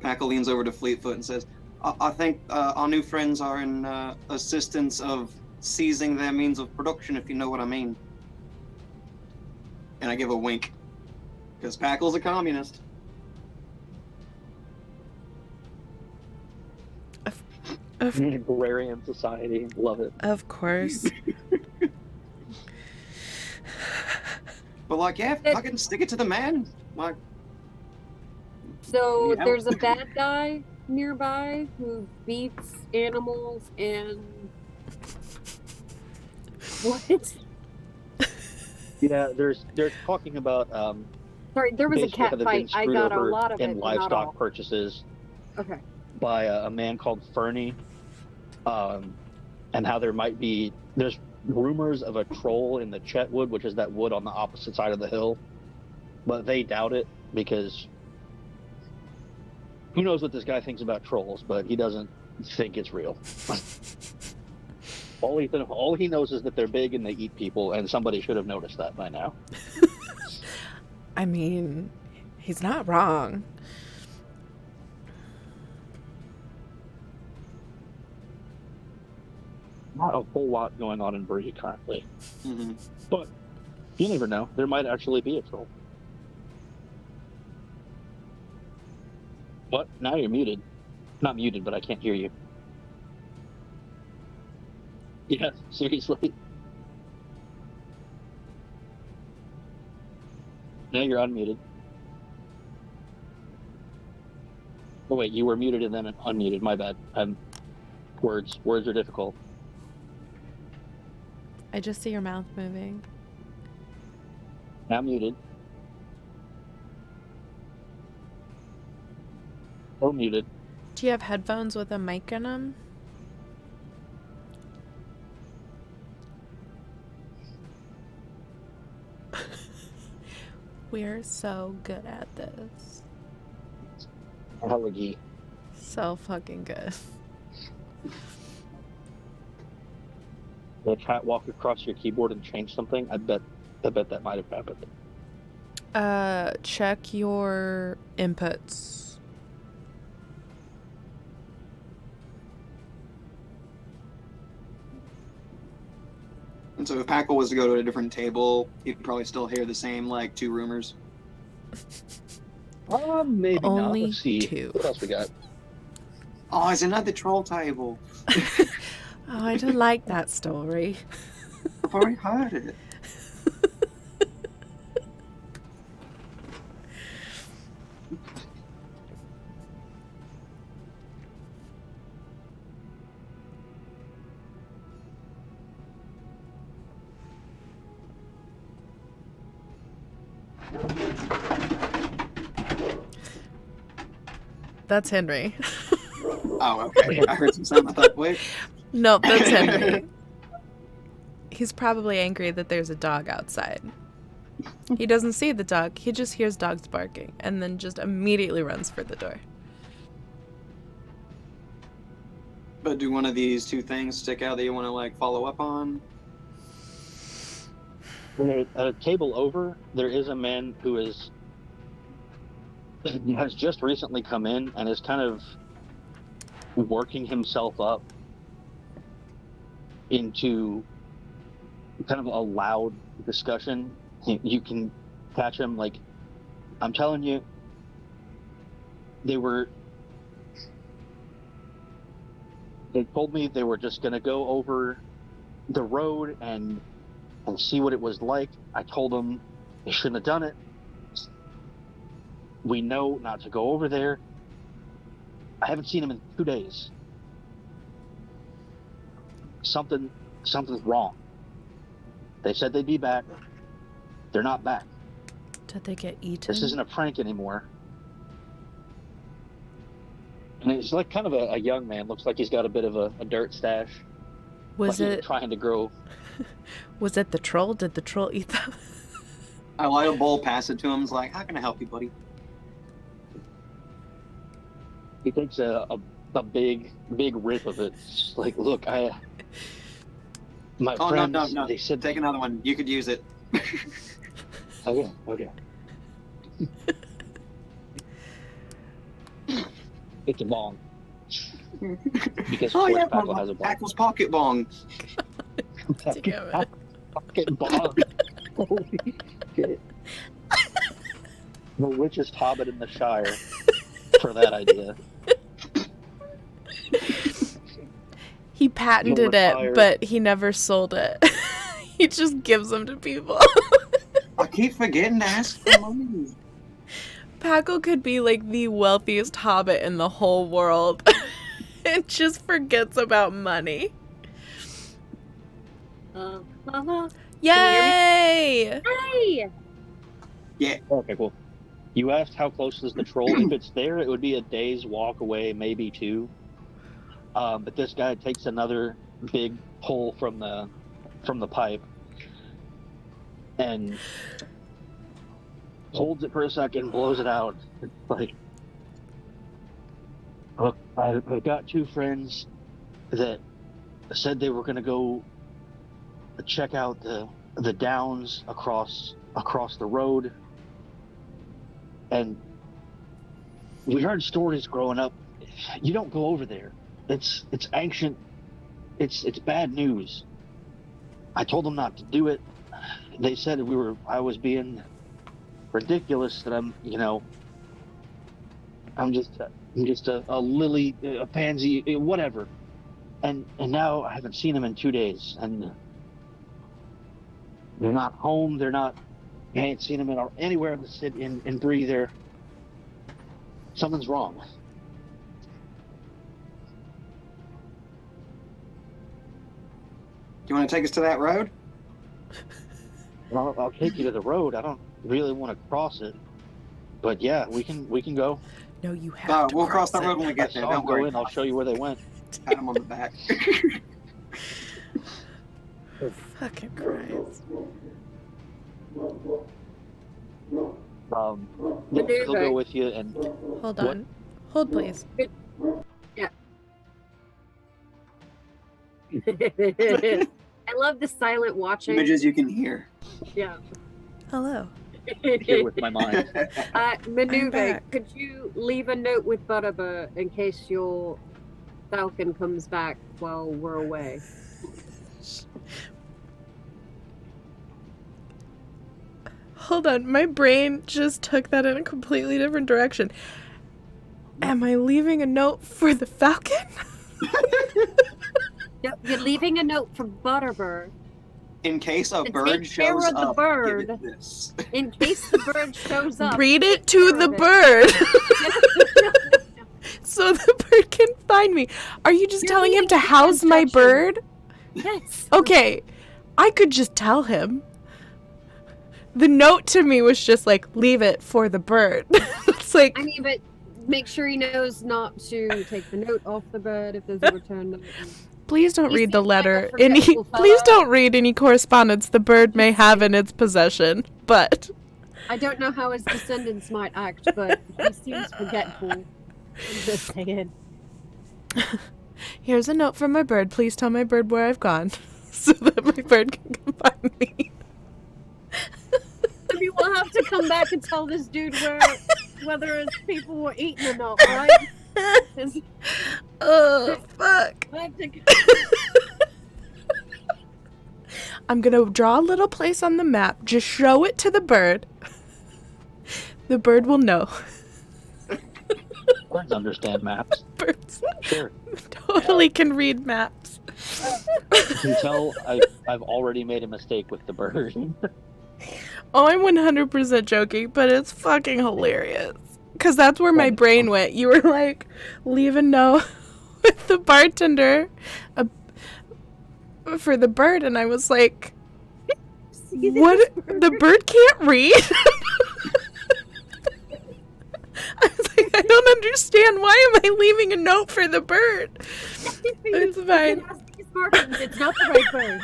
Packle leans over to Fleetfoot and says, I think our new friends are in assistance of seizing their means of production, if you know what I mean. And I give a wink, because Packle's a communist. Agrarian society, love it. Of course. But like, yeah, fucking stick it to the man. Like, So Yeah. there's a bad guy nearby who beats animals and what? Yeah, they're talking about Sorry, there was a basically cat how they've been fight. I screwed got a over lot of it, in but not livestock all. purchases Okay. by a man called Fernie, and how there's rumors of a troll in the Chetwood, which is that wood on the opposite side of the hill, but they doubt it because who knows what this guy thinks about trolls, but he doesn't think it's real. All he knows is that they're big and they eat people, and somebody should have noticed that by now. I mean, he's not wrong. Not a whole lot going on in Bree currently, mhm. but you never know. There might actually be a troll. What? Now you're muted. Not muted, but I can't hear you. Yeah, seriously. Now you're unmuted. Oh wait, you were muted and then unmuted. My bad. Words are difficult. I just see your mouth moving. Now muted. Or muted. Do you have headphones with a mic in them? We're so good at this. Allergy. So fucking good. The cat walk across your keyboard and change something. I bet that might have happened. Check your inputs. And so if Packle was to go to a different table, he'd probably still hear the same, like, 2 rumors. Maybe Only not. Let's see. 2. What else we got? Oh, it's another troll table. Oh, I don't like that story. I've already heard it. That's Henry. Oh, okay. I heard some sound. I thought, wait. Nope, that's Henry. He's probably angry that there's a dog outside. He doesn't see the dog. He just hears dogs barking and then just immediately runs for the door. But do one of these two things stick out that you want to like follow up on? At a table over, there is a man who has just recently come in and is kind of working himself up into kind of a loud discussion. You can catch him like, I'm telling you, they told me they were just going to go over the road and see what it was like. I told them they shouldn't have done it. We know not to go over there. I haven't seen him in 2 days. Something's wrong. They said they'd be back. They're not back. Did they get eaten? This isn't a prank anymore. And he's like kind of a young man. Looks like he's got a bit of a dirt stash. Was like he's it trying to grow? Was it the troll? Did the troll eat them? I light a bowl, pass it to him. It's like, how can I help you, buddy? He takes a big rip of it. It's like, look, my friends. No. They said Take another one. You could use it. Okay. It's a bong. Because Oh yeah, Packle has a bong. Packle's pocket bong. Damn it. Fucking bong. Holy shit. The richest hobbit in the Shire for that idea. He patented You'll it, retire. but he never sold it. He just gives them to people. I keep forgetting to ask for money. Packle could be like the wealthiest hobbit in the whole world. And just forgets about money. Yay! Hey! Okay, cool. You asked how close is the troll. If it's there, it would be a day's walk away, maybe two. But this guy takes another big pull from the pipe and holds it for a second, blows it out. It's like, look, I've got two friends that said they were going to go check out the downs across the road, and we heard stories growing up. You don't go over there. It's ancient. It's bad news. I told them not to do it. They said I was being ridiculous, that I'm just a lily, a pansy, whatever. And now I haven't seen them in 2 days, and they're not home. I ain't seen them anywhere in the city, in Bree. Something's wrong. You want to take us to that road? I'll take you to the road. I don't really want to cross it, but yeah, we can go. No, you have to We'll cross the it. road when we get there. I'll Don't go worry. in. I'll show you where they went. Pat him on the back. Fucking Christ. He'll go with you, and Hold on. Hold, please. I love the silent watching. Images you can hear. Yeah. Hello. here with my mind. Manuve, back. could you leave a note with Butterbur in case your falcon comes back while we're away? Hold on. My brain just took that in a completely different direction. Am I leaving a note for the falcon? Yep, you're leaving a note for Butterbur In case a To bird take care shows of the up, bird. give it this. in case the bird shows up. Read it take to care the of it. bird. So the bird can find me. Are you just You're telling him leaving to the house my instructions. bird? Yes. Okay, I could just tell him. The note to me was just like, leave it for the bird. It's like, I mean, but make sure he knows not to take the note off the bird if there's a return note. Please don't He read the seems like a letter. forgetful Please fellow. don't read any correspondence the bird may have in its possession. But I don't know how his descendants might act, but he seems forgetful. I'm just saying. here's a note from my bird. Please tell my bird where I've gone, so that my bird can come find me. Maybe we'll have to come back and tell this dude whether his people were eaten or not, right? 'Cause Oh fuck! I have to- I'm gonna draw a little place on the map. Just show it to the bird. The bird will know. Birds understand maps. Birds Sure. totally can read maps. You can tell I've already made a mistake with the bird. Oh, I'm 100% joking, but it's fucking hilarious. Because that's where my brain went. You were like, leave a note with the bartender for the bird, and I was like, See this what? bird? The bird can't read? I was like, I don't understand. Why am I leaving a note for the bird? It's fine. It has these markings. It's not the right bird.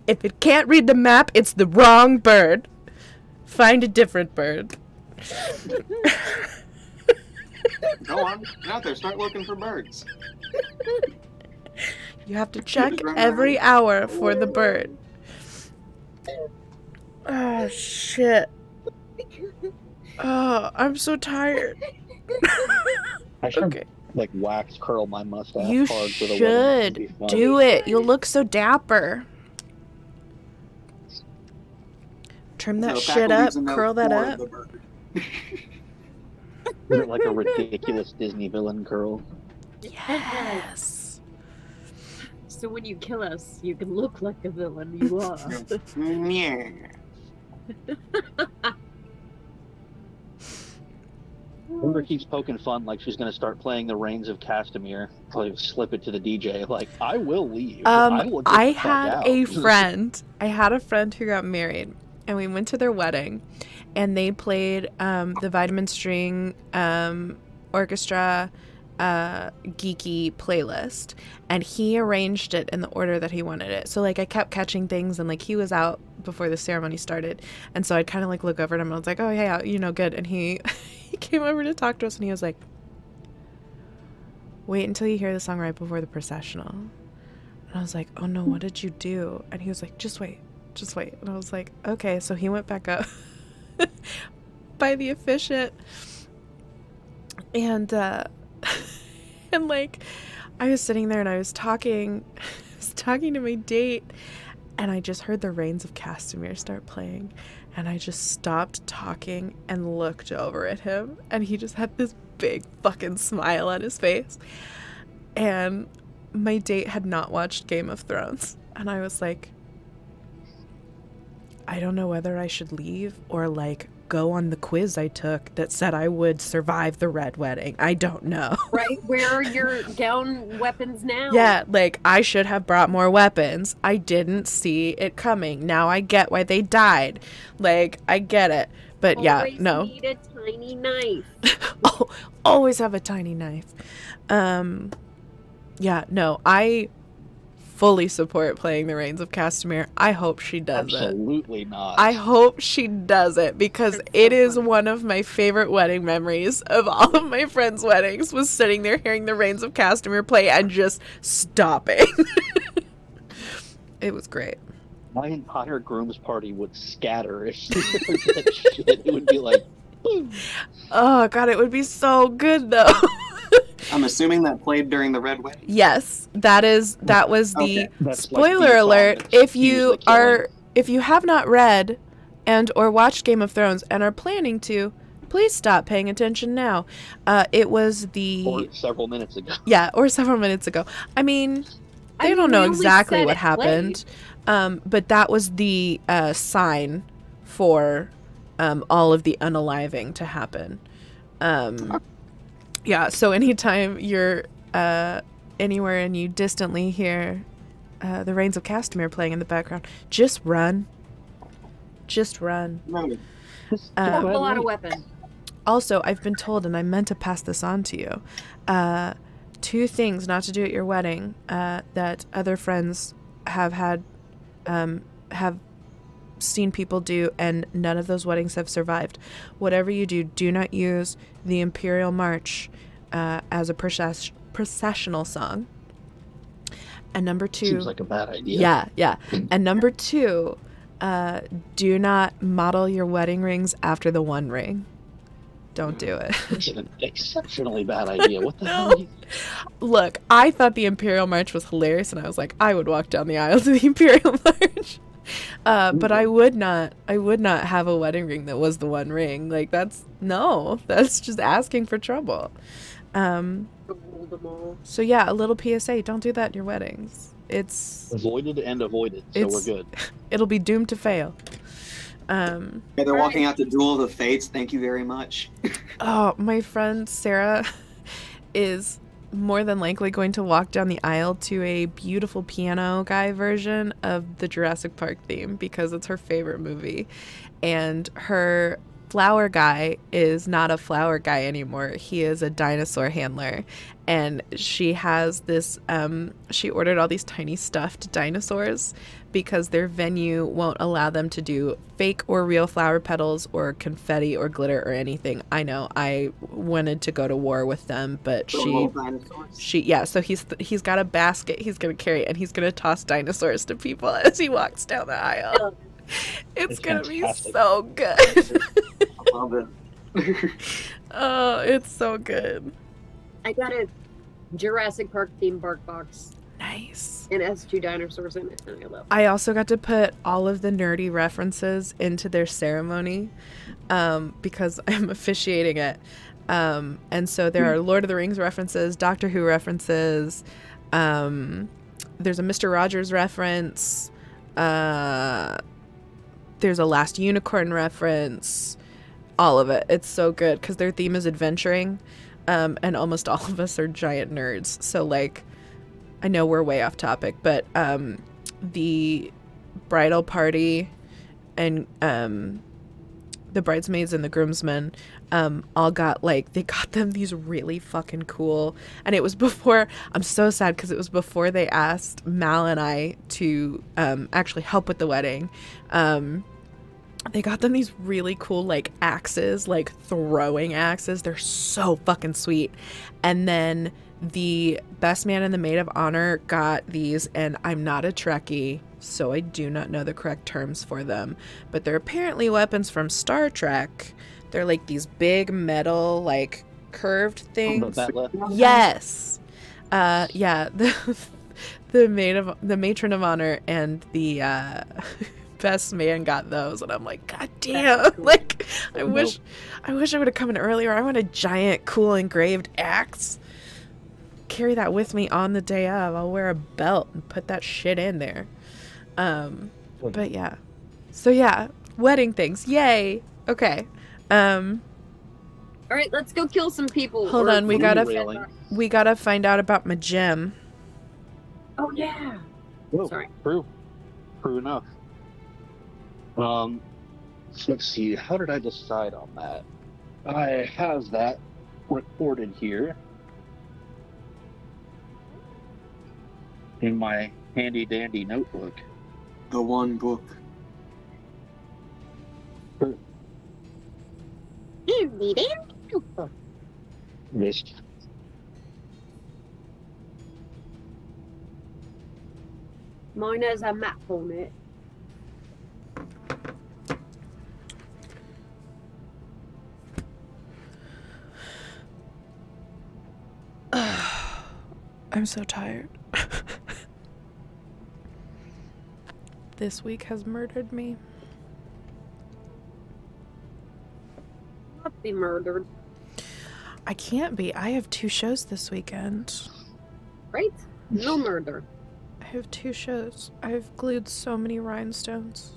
If it can't read the map, it's the wrong bird. Find a different bird. Go on, get out there, start looking for birds. You have to check Just run every around. hour for the bird. Oh, shit. Oh, I'm so tired. I should Okay. like wax curl my mustache You hard for the wedding. It'd be should fun. do it. You'll look so dapper. Trim that So shit Paco up, leaves a note curl that for up. the bird. Is it like a ridiculous Disney villain curl? Yes. So when you kill us, you can look like the villain you are. Yeah. Uber keeps poking fun like she's going to start playing the Reigns of Castamere. Probably slip it to the DJ. Like, I will leave. I will get I the fuck had out. a friend. I had a friend who got married, and we went to their wedding, and they played the Vitamin String Orchestra geeky playlist, and he arranged it in the order that he wanted it. So like I kept catching things, and like he was out before the ceremony started, and so I'd kind of like look over at him and I was like, oh yeah, you know, good. And he he came over to talk to us, and he was like, wait until you hear the song right before the processional. And I was like, oh no, what did you do? And he was like, just wait. And I was like, okay. So he went back up by the officiant, and and like I was sitting there and I was talking to my date, and I just heard the Reigns of Castamere start playing, and I just stopped talking and looked over at him, and he just had this big fucking smile on his face. And my date had not watched Game of Thrones, and I was like, I don't know whether I should leave or like go on the quiz I took that said I would survive the Red Wedding. I don't know. Right? Where are your gown weapons now? Yeah, like I should have brought more weapons. I didn't see it coming. Now I get why they died. Like I get it. But yeah, Always no. need a tiny knife. Oh, always have a tiny knife. Yeah, no, I fully support playing the Reigns of Castamere. I hope she does it. Absolutely not. I hope she does it, because That's so it is funny. one of my favorite wedding memories of all of my friends' weddings, was sitting there hearing the Reigns of Castamere play and just stopping. It was great. My entire groom's party would scatter if she heard that shit. It would be like, boom. Oh god, it would be so good though. I'm assuming that played during the Red Wedding. Yes, that was the Okay. That's spoiler like the song alert. that If skews you the killing. if you have not read and or watched Game of Thrones and are planning to, please stop paying attention now. It was the Or several minutes ago. yeah, or several minutes ago. I mean, they don't we know only exactly said what it happened, but that was the sign for all of the unaliving to happen. Yeah, so anytime you're anywhere and you distantly hear the Reigns of Castamere playing in the background, just run. Just run. Right. Um, Pull out a weapon. Also, I've been told, and I meant to pass this on to you, 2 things not to do at your wedding that other friends have had, have seen people do, and none of those weddings have survived. Whatever you do, do not use the Imperial March as a processional song. And number 2, Seems like a bad idea. yeah. And number 2, do not model your wedding rings after the One Ring. Don't do it. It's an exceptionally bad idea. What the hell? No. Look, I thought the Imperial March was hilarious, and I was like, I would walk down the aisle to the Imperial March. But I would not have a wedding ring that was the One Ring. Like, that's just asking for trouble. So yeah, a little PSA, don't do that at your weddings. It's Avoided and avoided, so we're good. It'll be doomed to fail. Yeah, they're walking out the Duel of the Fates. Thank you very much. Oh, my friend Sarah is more than likely going to walk down the aisle to a beautiful piano guy version of the Jurassic Park theme because it's her favorite movie. And her flower guy is not a flower guy anymore. He is a dinosaur handler. And she has this, she ordered all these tiny stuffed dinosaurs because their venue won't allow them to do fake or real flower petals or confetti or glitter or anything. I know, I wanted to go to war with them, but so he's got a basket he's going to carry, and he's going to toss dinosaurs to people as he walks down the aisle. It's going to be so good. I love it. Oh, it's so good. I got a Jurassic Park themed bark box. Nice. And it has 2 dinosaurs in it, and I love it. I also got to put all of the nerdy references into their ceremony because I'm officiating it. And so there are Lord of the Rings references, Doctor Who references. There's a Mr. Rogers reference. There's a Last Unicorn reference. All of it. It's so good because their theme is adventuring. And almost all of us are giant nerds. So, like, I know we're way off topic, but the bridal party and the bridesmaids and the groomsmen all got, like, they got them these really fucking cool, and it was before, I'm so sad because it was before they asked Mal and I to actually help with the wedding. They got them these really cool, like, axes, like throwing axes. They're so fucking sweet. And then the best man and the maid of honor got these, and I'm not a Trekkie, so I do not know the correct terms for them, but they're apparently weapons from Star Trek. They're like these big metal, like, curved things. Yes. Yeah. The matron of honor and the best man got those, and I'm like, god damn, like, I wish I would have come in earlier. I want a giant cool engraved axe. Carry that with me on the day of. I'll wear a belt and put that shit in there. But yeah, so yeah, wedding things, yay. Okay. All right, let's go kill some people. Hold on, we gotta find out about my gem. Oh yeah. Whoa, sorry. True enough. Let's see. How did I decide on that? I have that recorded here in my handy dandy notebook. The one book. Yes. Mine has a map on it. I'm so tired. This week has murdered me. Not be murdered. I can't be. I have 2 shows this weekend. Right? No murder. I have 2 shows. I've glued so many rhinestones.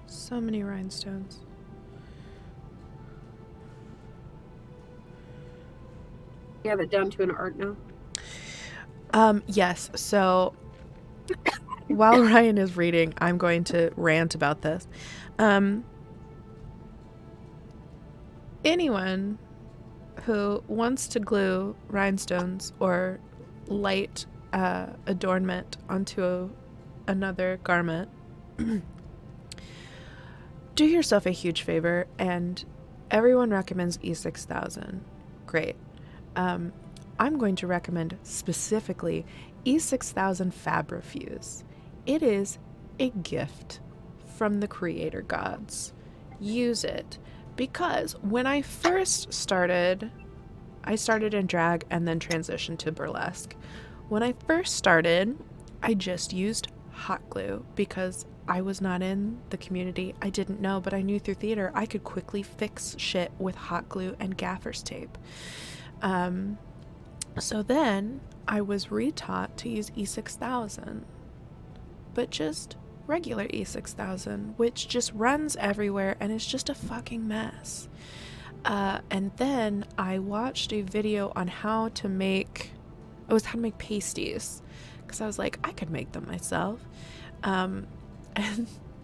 So many rhinestones. You have it down to an art now? Yes. So while Ryan is reading, I'm going to rant about this. Anyone who wants to glue rhinestones or light adornment onto another garment, do yourself a huge favor, and everyone recommends E6000. Great. I'm going to recommend specifically E6000 Fabrifuse. It is a gift from the creator gods. Use it, because when I first started, I started in drag and then transitioned to burlesque. When I first started, I just used hot glue because I was not in the community. I didn't know, but I knew through theater I could quickly fix shit with hot glue and gaffer's tape. So then I was retaught to use E6000, but just regular E6000, which just runs everywhere and is just a fucking mess. And then I watched a video on how to make pasties, because I was like, I could make them myself. And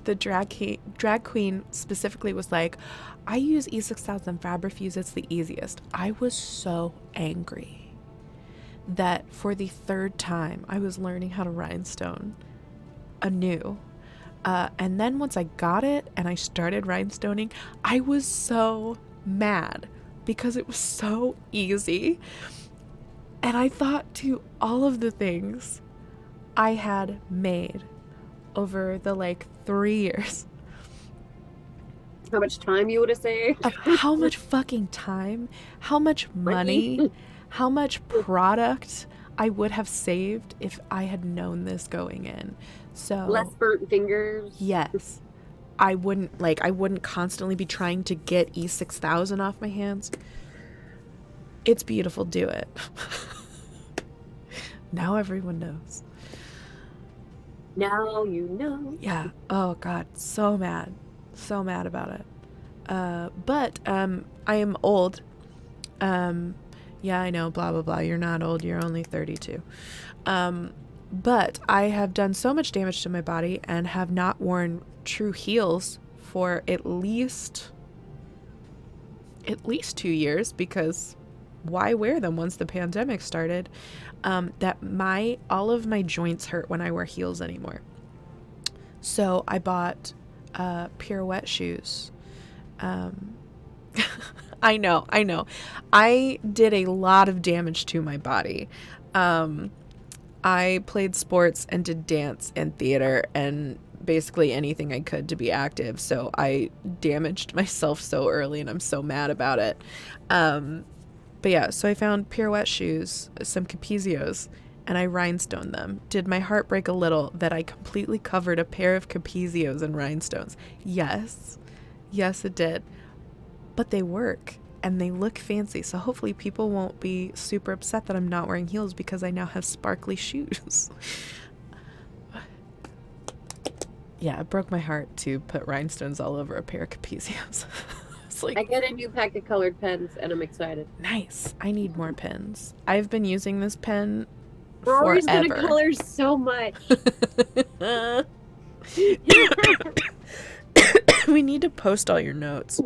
the drag queen specifically was like, I use E6000 Fabrifuse, it's the easiest. I was so angry that for the third time I was learning how to rhinestone anew. And then once I got it and I started rhinestoning, I was so mad because it was so easy. And I thought to all of the things I had made over the 3 years. How much time you would have saved? Of how much fucking time, how much money, how much product I would have saved if I had known this going in. So Less burnt fingers. yes, I wouldn't constantly be trying to get E6000 off my hands. It's beautiful. Do it. Now everyone knows. Now you know. Yeah. Oh God. So mad about it. But I am old. Yeah, I know, blah, blah, blah. You're not old. You're only 32. But I have done so much damage to my body and have not worn true heels for at least 2 years, because why wear them once the pandemic started? That all of my joints hurt when I wear heels anymore. So I bought Pirouette shoes. I know. I did a lot of damage to my body. I played sports and did dance and theater and basically anything I could to be active. So I damaged myself so early, and I'm so mad about it. But yeah, so I found Pirouette shoes, some Capezios, and I rhinestoned them. Did my heart break a little that I completely covered a pair of Capezios in rhinestones? Yes, it did. But they work and they look fancy, so hopefully people won't be super upset that I'm not wearing heels because I now have sparkly shoes. Yeah, it broke my heart to put rhinestones all over a pair of Capezios. It's like, I get a new pack of colored pens and I'm excited. nice. I need more pens. I've been using this pen Rory's forever. gonna color so much. We need to post all your notes.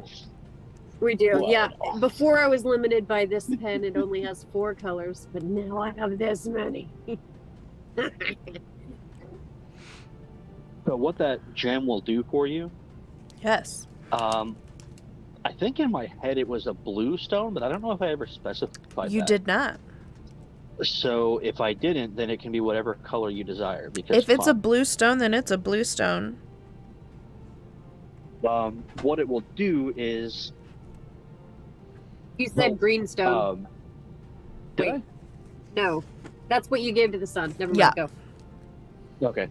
We do, Wow. yeah. Before I was limited by this pen, it only has 4 colors, but now I have this many. So what that gem will do for you, Yes. I think in my head it was a blue stone, but I don't know if I ever specified You that. did not. So if I didn't, then it can be whatever color you desire. Because If it's a blue stone, then it's a blue stone. what it will do is You said green stone. Did Wait. No, that's what you gave to the sun. Never mind. Yeah. Go. I? Okay.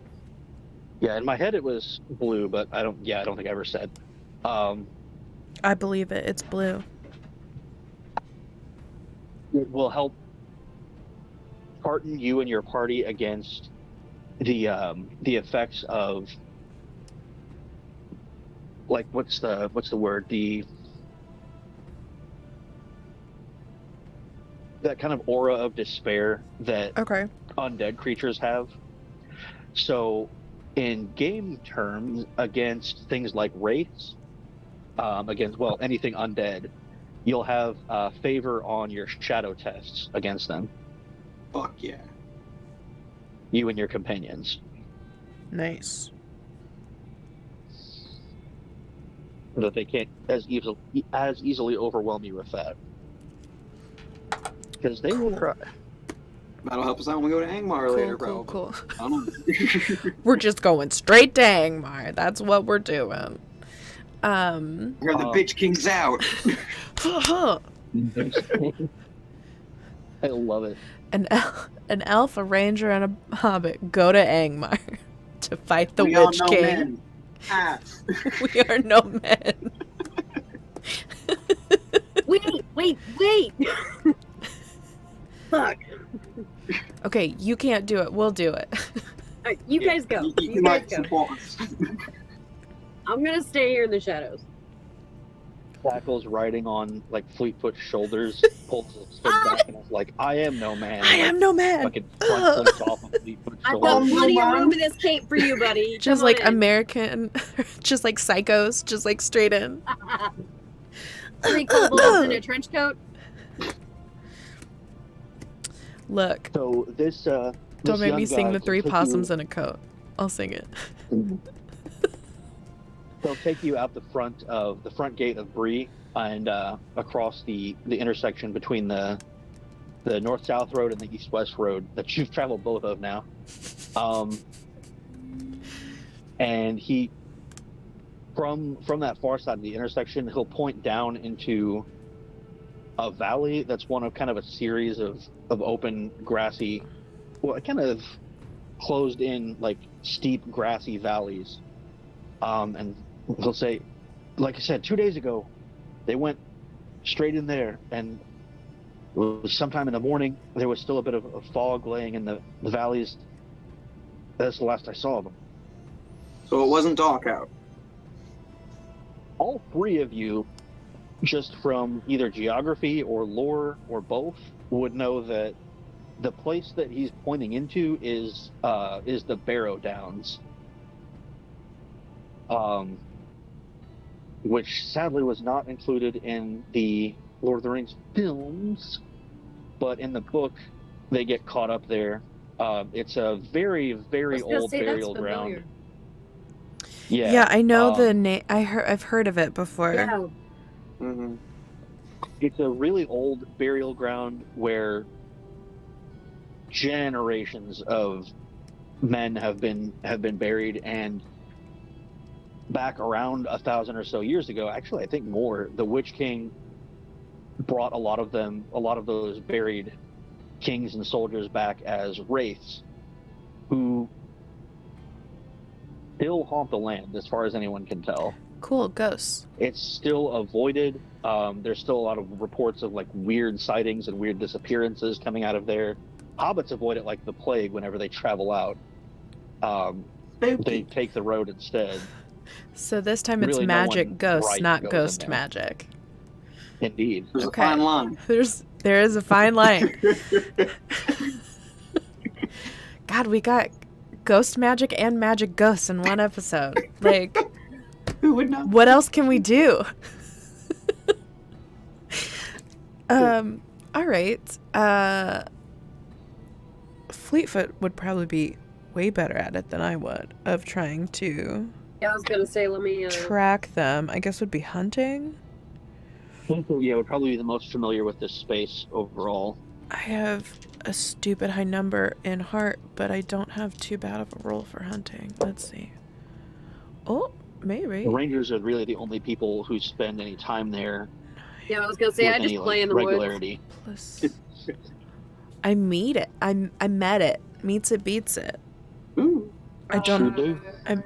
Yeah, in my head it was blue, but I don't think I ever said. I believe it. It's blue. It will help hearten you and your party against the effects of, like, what's the word, that kind of aura of despair that Okay. undead creatures have. So in game terms, against things like wraiths, against anything undead, you'll have favor on your shadow tests against them, Fuck yeah. you and your companions. Nice. That they can't as easily overwhelm you with that. Because they will try. That'll help us out when we go to Angmar later, Cool, bro. cool. I don't know. We're just going straight to Angmar. That's what we're doing. Here the bitch king's out. I love it. An elf, a ranger, and a hobbit go to Angmar to fight the We are Witch no King. men. Ah. We are no men. Wait. Fuck. Okay, you can't do it. We'll do it. Alright, you guys go. You You guys might go. support us. I'm gonna stay here in the shadows. Shackles riding on like Fleetfoot's shoulders, pulls his head back and is like, "I am no man." I am no man. Fucking front flips off of Fleetfoot's I've got shoulders. plenty of man. room in this cape for you, buddy. Just Come like on in. American, just like psychos, just like straight in. 3 kobolds in a trench coat. Look, So this don't this make young me sing guy the will 3 take possums you- in a coat. I'll sing it. They'll take you out the front gate of Bree and across the intersection between the north-south road and the east-west road that you've traveled both of now. And he from that far side of the intersection, he'll point down into a valley that's one of kind of a series of open grassy, well, kind of closed in like steep grassy valleys. And he'll say, like I said, 2 days ago, they went straight in there, and it was sometime in the morning. There was still a bit of fog laying in the valleys. That's the last I saw of them. So it wasn't dark out. All 3 of you, just from either geography or lore or both, would know that the place that he's pointing into is the Barrow Downs. Which sadly was not included in the Lord of the Rings films, but in the book they get caught up there. It's a very, very old burial ground. Yeah, I know the um, name. I've heard of it before. Yeah. Mm-hmm. It's a really old burial ground where generations of men have been buried, and back around 1,000 or so years ago, actually I think more, the Witch King brought a lot of those buried kings and soldiers back as wraiths who still haunt the land as far as anyone can tell. Cool, ghosts. It's still avoided. There's still a lot of reports of like weird sightings and weird disappearances coming out of there. Hobbits avoid it like the plague whenever they travel out. They take the road instead. So this time it's Really no magic one ghosts, bright not goes in ghost there. magic. Indeed. There's Okay. a fine line. There is a fine line. God, we got ghost magic and magic ghosts in one episode. Like, Who would know? what else can we do? All right. Fleetfoot would probably be way better at it than I would, of trying to Yeah, I was gonna say, let me. track them. I guess would be hunting. Yeah, would probably be the most familiar with this space overall. I have a stupid high number in heart, but I don't have too bad of a roll for hunting. Let's see. Oh, maybe. The Rangers are really the only people who spend any time there Yeah, I was gonna say, with I just any play like, in the woods. regularity. Plus, I meet it. I met it. Meets it, beats it. Ooh. I Sure don't. do. I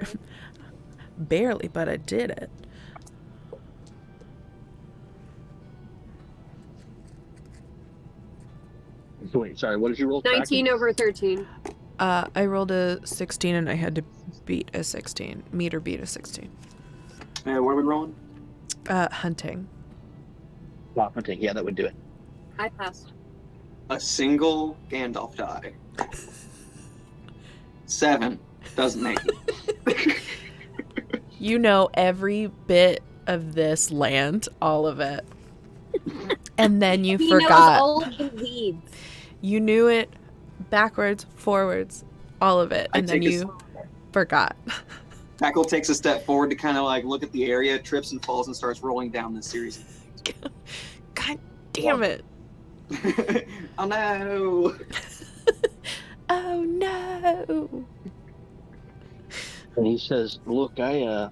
barely, but I did it. Wait, sorry, what did you roll? 19 over 13. I rolled a 16 and I had to beat a 16. Meet or beat a 16. What are we rolling? Hunting. Rock hunting. Yeah, that would do it. I passed. A single Gandalf die. 7 doesn't make it. You know every bit of this land, all of it. And then you He knows forgot. all of the weeds. You knew it backwards, forwards, all of it, and then you forgot. Packle takes a step forward to kind of like look at the area, trips and falls, and starts rolling down this series. God damn it. Oh no! Oh no. And he says, "Look, I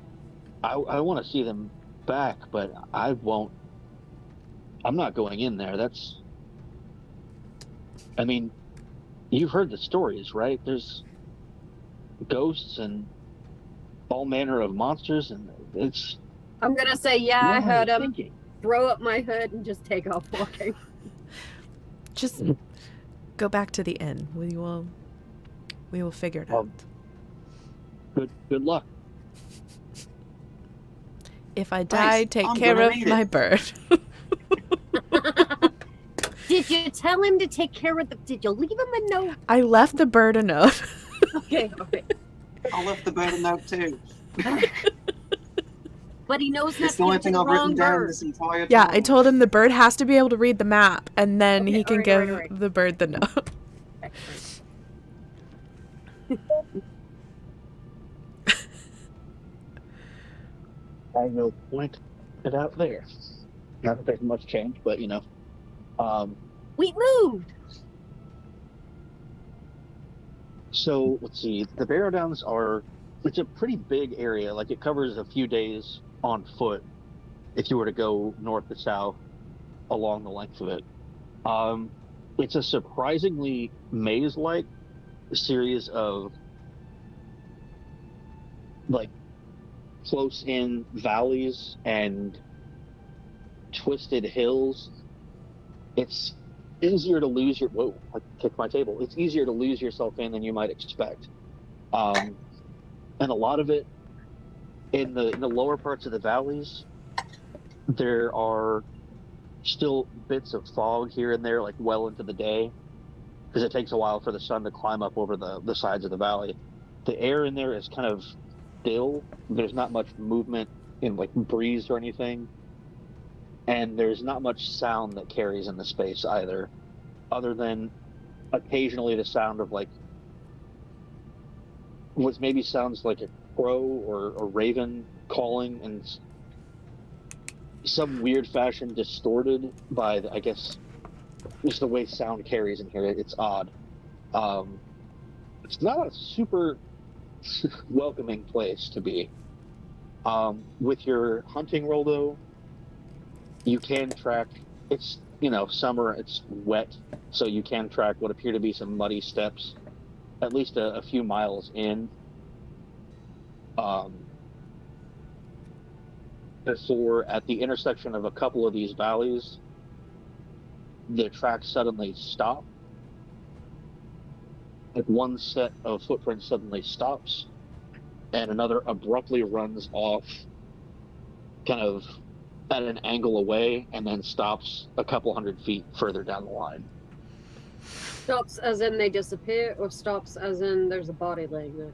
want to see them back, but I won't. I'm not going in there. I mean, you've heard the stories, right? There's ghosts and all manner of monsters, and it's." I'm gonna say, yeah, What I am heard him. thinking? Throw up my hood and just take off walking. Just go back to the inn. We will figure it out. Good luck. If I die, take I'm care gonna of read my it. bird. Did you tell him to take care of the... Did you leave him a note? I left the bird a note. Okay. I left the bird a note too. But he knows not It's to the only give it to thing the I've written wrong down bird. this entire time. Yeah, I told him the bird has to be able to read the map, and then Okay, he can alright, give alright. the bird the note. I will point it out there. Not that there's much change, but We moved! So let's see. The Barrow Downs it's a pretty big area. Like, it covers a few days on foot if you were to go north to south along the length of it. It's a surprisingly maze-like series of like close-in valleys and twisted hills. It's easier to lose I kicked my table. It's easier to lose yourself in than you might expect. And a lot of it in the lower parts of the valleys, there are still bits of fog here and there, like well into the day, because it takes a while for the sun to climb up over the sides of the valley. The air in there is kind of still. There's not much movement in like breeze or anything. And there's not much sound that carries in the space either, other than occasionally the sound of like what maybe sounds like a crow or a raven calling, and some weird fashion distorted by I guess just the way sound carries in here. It's odd. It's not a super welcoming place to be. With your hunting roll though, you can track, it's summer, it's wet, so you can track what appear to be some muddy steps at least a few miles in, before at the intersection of a couple of these valleys the tracks suddenly stop. Like, one set of footprints suddenly stops and another abruptly runs off kind of at an angle away and then stops a couple 100 feet further down the line. Stops as in they disappear, or stops as in there's a body laying there?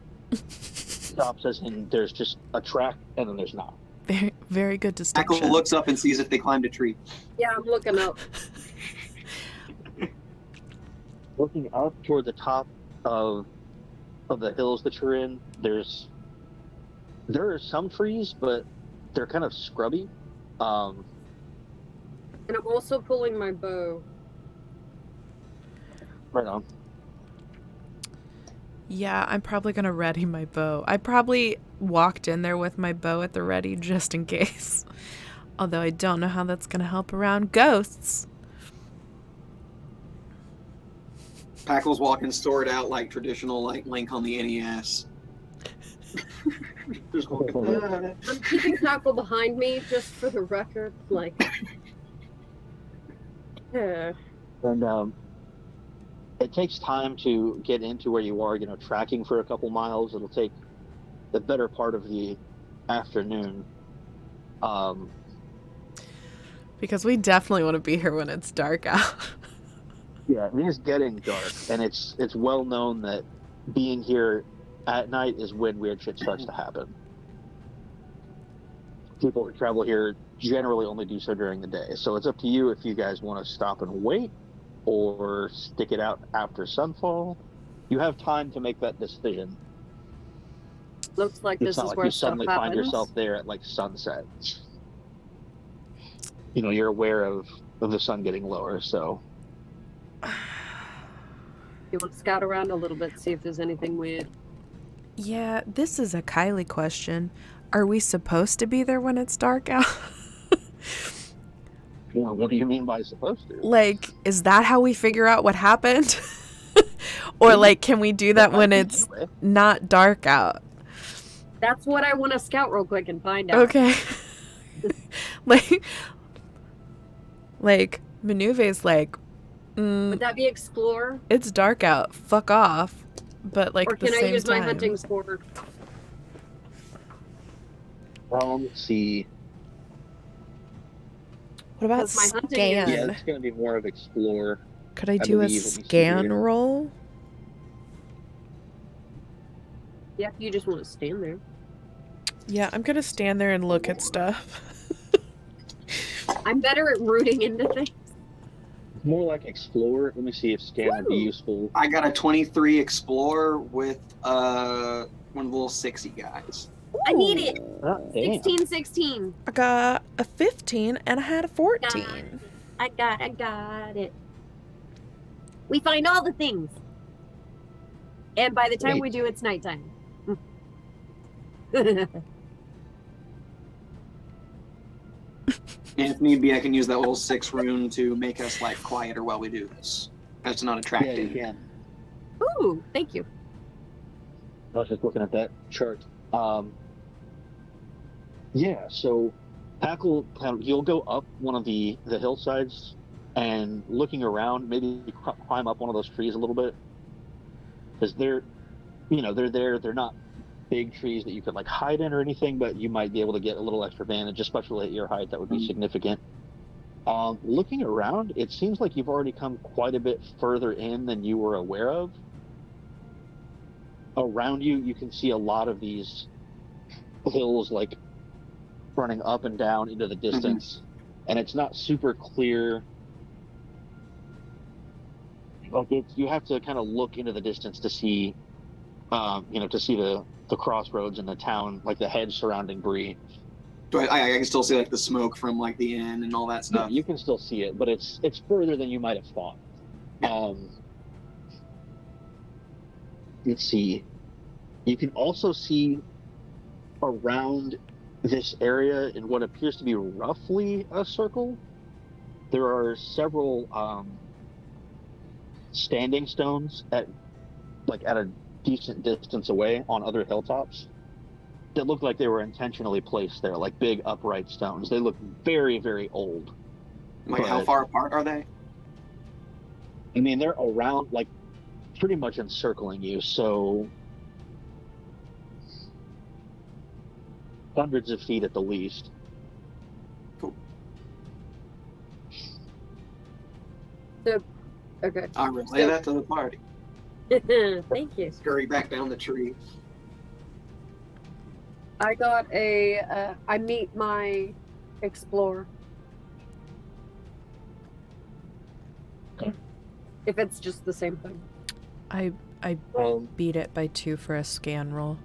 Stops as in there's just a track and then there's not. Very, very good distinction. Packle looks up and sees if they climbed a tree. Yeah, I'm looking up. Looking up toward the top of the hills that you're in, there are some trees, but they're kind of scrubby. And I'm also pulling my bow. Right on. Yeah, I'm probably going to ready my bow. I probably walked in there with my bow at the ready just in case. Although I don't know how that's going to help around ghosts. Packle's walking sword out like traditional like Link on the NES. Just walking. I'm keeping Packle behind me just for the record. Like, yeah. And it takes time to get into where you are, tracking for a couple miles. It'll take the better part of the afternoon. Because we definitely want to be here when it's dark out. Yeah, it is getting dark, and it's well known that being here at night is when weird shit starts to happen. People that travel here generally only do so during the day. So it's up to you if you guys want to stop and wait or stick it out after sunfall. You have time to make that decision. Looks like It's this not is like where you stuff suddenly happens. find yourself there at like sunset. You know, you're aware of the sun getting lower, so You want to scout around a little bit, see if there's anything weird. Yeah, this is a Kylie question. Are we supposed to be there when it's dark out? well, what do you mean by supposed to? Like, is that how we figure out what happened? Or like, can we do that when it's Anyway. not dark out? That's what I want to scout real quick and find out. Okay. like Manuve's like, Would that be explore? it's dark out. Fuck off. But like Or at the can I same use time, my hunting score? Let's see. what about Because my hunting scan? is- Yeah, it's going to be more of explore. Could I do a believe, let me see scan here. roll? Yeah, you just want to stand there. Yeah, I'm gonna stand there and look at stuff. I'm better at rooting into things. More like explore. Let me see if scan would be Woo. useful. I got a 23 explore with one of the little 6y guys. I need it. Oh, damn. 16. I got a 15 and I had a 14. I got it. We find all the things. And by the time Wait. we do, it's nighttime. And if need be, I can use that little 6 rune to make us like quieter while we do this. That's not Yeah, you attractive. can. Ooh, thank you. I was just looking at that chart. Yeah, so Packle, you'll go up one of the hillsides and looking around, maybe climb up one of those trees a little bit. Because they're there. They're not big trees that you could like hide in or anything, but you might be able to get a little extra advantage, especially at your height. That would be significant. Looking around, it seems like you've already come quite a bit further in than you were aware of. Around you, you can see a lot of these hills like running up and down into the distance, and it's not super clear. Like you have to kind of look into the distance to see, to see the crossroads and the town, like the hedge surrounding Bree. Do I can still see like the smoke from like the inn and all that Yeah, stuff. you can still see it, but it's further than you might have thought. Let's see. You can also see around this area in what appears to be roughly a circle. There are several standing stones at a decent distance away on other hilltops that look like they were intentionally placed there, like big upright stones. They look very, very old. Like how But- far apart are they? I mean, they're around, like, pretty much encircling you, so hundreds of feet at the least. Okay. I relay that to the party. Thank you. Scurry back down the tree. I got I meet my explore. Okay. If it's just the same thing. I beat it by 2 for a scan roll.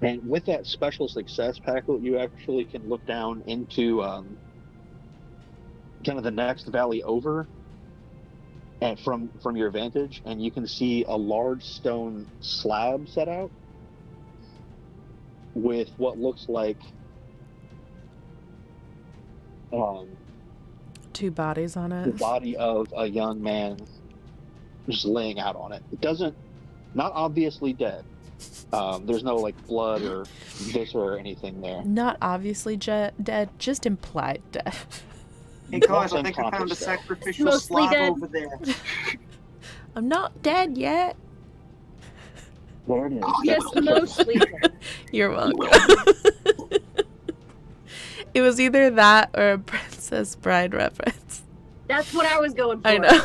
And with that special success, Packle, you actually can look down into kind of the next valley over, and from your vantage, and you can see a large stone slab set out with what looks like 2 bodies on the it. body of a young man just laying out on it. It doesn't, not obviously dead. There's no like blood or viscera or anything there. Not obviously dead, just implied death. Hey guys, Also I think I found a unconscious, though. sacrificial Mostly slab dead. over there. I'm not dead yet. There it is. Oh, yeah. Just mostly. You're welcome. It was either that or a Princess Bride reference. That's what I was going for. I know.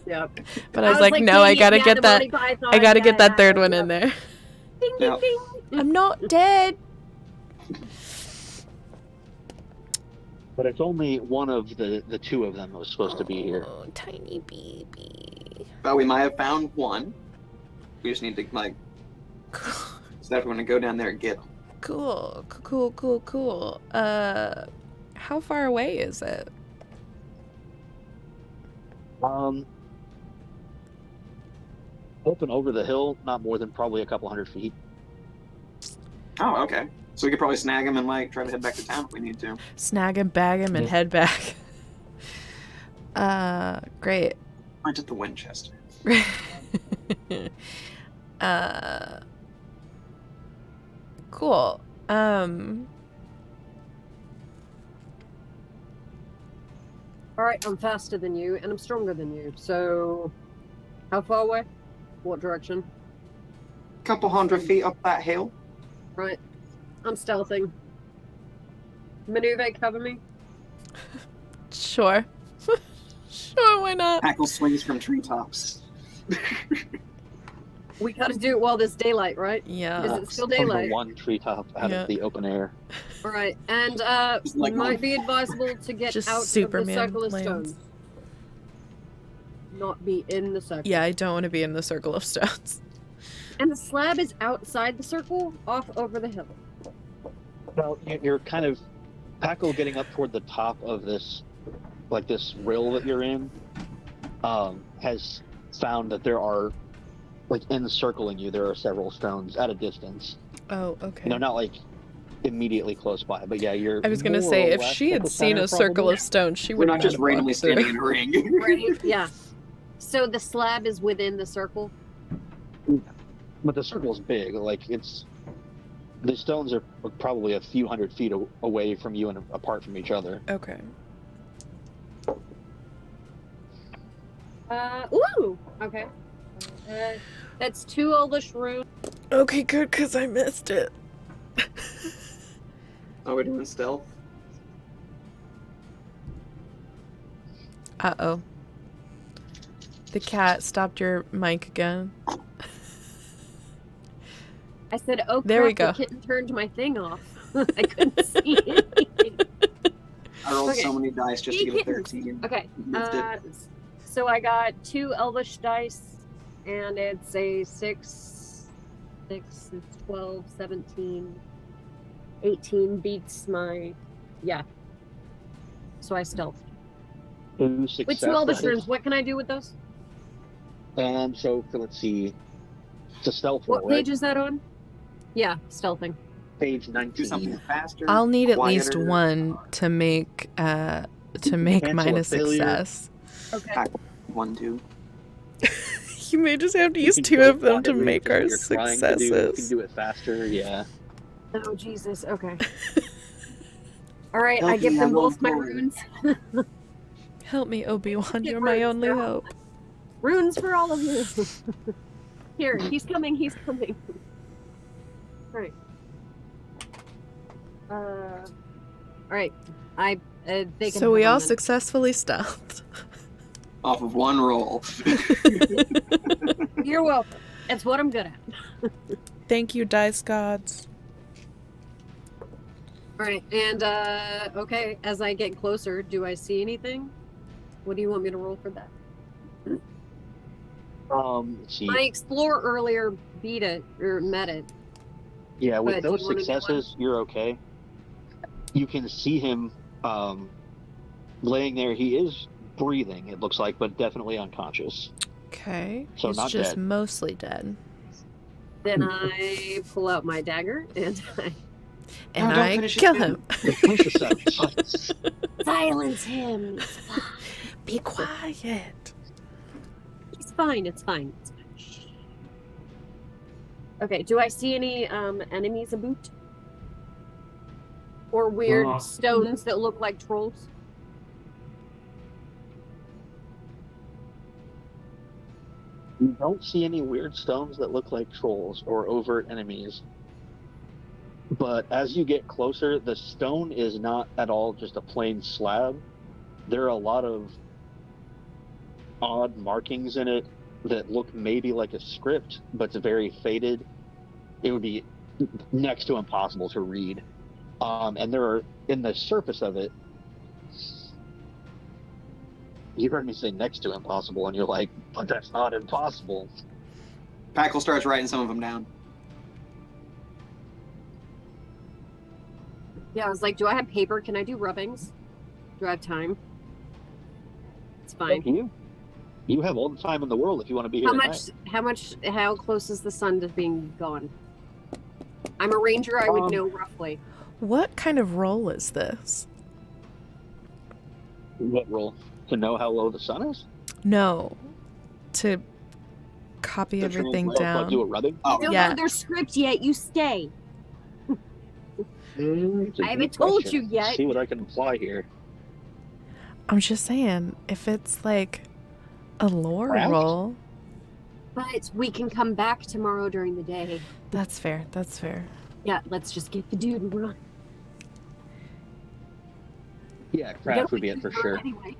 Yep. But I was like, no, I gotta get that. I gotta get that third one in there. Ding, ding, Yep. ding. I'm not dead. But it's only one of the two of them that was supposed to be here. Oh, tiny baby. But we might have found one. We just need to like. So that we're gonna go down there and get them. Cool. How far away is it? Up and over the hill, not more than probably a couple 100 feet. Oh, okay. So we could probably snag him and like try to head back to town if we need to. Snag him, bag him, and Yeah. head back. Great. Right at the Winchester. Cool. Alright, I'm faster than you and I'm stronger than you. So, how far away? What direction? Couple 100 feet up that hill. Right. I'm stealthing. Maneuver, cover me. Sure. Sure, why not? Hackle swings from treetops. We gotta do it while there's daylight, right? Yeah. Is it still From the daylight? one treetop out Yeah. of the open air. Alright, and Just like might one. be advisable to get Just out of the Superman circle of lands. stones. Not be in the circle. Yeah, I don't want to be in the circle of stones. And the slab is outside the circle, off over the hill. Well, you're kind of Packle getting up toward the top of this, like this rill that you're in, has found that there are, like encircling you, there are several stones at a distance. Oh, okay. You know, not like immediately close by, but yeah, you're. I was gonna more say, or if less she at had the seen center, a circle probably. of stones, she We're would not just randomly standing in a ring. Right? Yeah. So the slab is within the circle. But the circle's big. Like the stones are probably a few 100 feet away from you and apart from each other. Okay. Ooh! Okay. That's 2 Elvish runes. Okay, good, because I missed it. Oh, we're doing stealth? Uh-oh. The cat stopped your mic again. I said, oh, There we crap, go. the kitten turned my thing off. I couldn't see anything. I rolled Okay. so many dice just to get a 13. Okay. Missed it. So I got 2 Elvish dice, and it's a 6, it's 12, 17, 18 beats my, yeah. So I stealth. With 2 Elvish runes, what can I do with those? So let's see. It's a stealth What roll, right? page is that on? Yeah, stealthing. Page Do 19. something faster. I'll need at least quieter. one to make Cancel mine a a failure. success. Okay. 1, 2. You may just have to You use can 2 go of them to quietly make if our you're trying to do- You can successes. do it faster, yeah. Oh, Jesus. Okay. All right, Help I give me, them I won't both my go. runes. Help me, Obi-Wan, Get you're my runes, only girl. hope. Runes for all of you. Here, he's coming, he's coming. Alright. Alright. They can So we have all them successfully stealthed. Off of one roll. then. You're welcome. It's what I'm good at. Thank you, dice gods. Alright, and okay, as I get closer, do I see anything? What do you want me to roll for that? Let's see. My explore earlier beat it, or met it. Yeah, with But do you those wanna do successes, you're okay. You can see him laying there. He is breathing, it looks like, but definitely unconscious. Okay. So He's not just dead. mostly dead. Then I pull out my dagger and I And don't I finish it kill yet. him. Push aside. silence him. Be quiet. It's fine. It's fine. It's fine. Shh. Okay. Do I see any enemies aboot? Or weird stones that look like trolls? You don't see any weird stones that look like trolls or overt enemies. But as you get closer, the stone is not at all just a plain slab. There are a lot of odd markings in it that look maybe like a script, but it's very faded. It would be next to impossible to read. And there are, in the surface of it, you heard me say next to impossible, and you're like, but that's not impossible. Packle starts writing some of them down. Yeah, I was like, do I have paper? Can I do rubbings? Do I have time? It's fine. You have all the time in the world if you want to be here. How close is the sun to being gone? I'm a ranger, I would know roughly. What kind of roll is this? What roll? To know how low the sun is? No. To copy everything down. Do a rubbing? You don't Yeah. know their script yet, you stay. It's a I haven't good told question. you yet. See what I can apply here. I'm just saying, if it's like a lore Craft? roll, But we can come back tomorrow during the day. that's fair. That's fair. Yeah, let's just get the dude and run. Yeah, We craft gotta would be wait it for tomorrow sure. Anyway.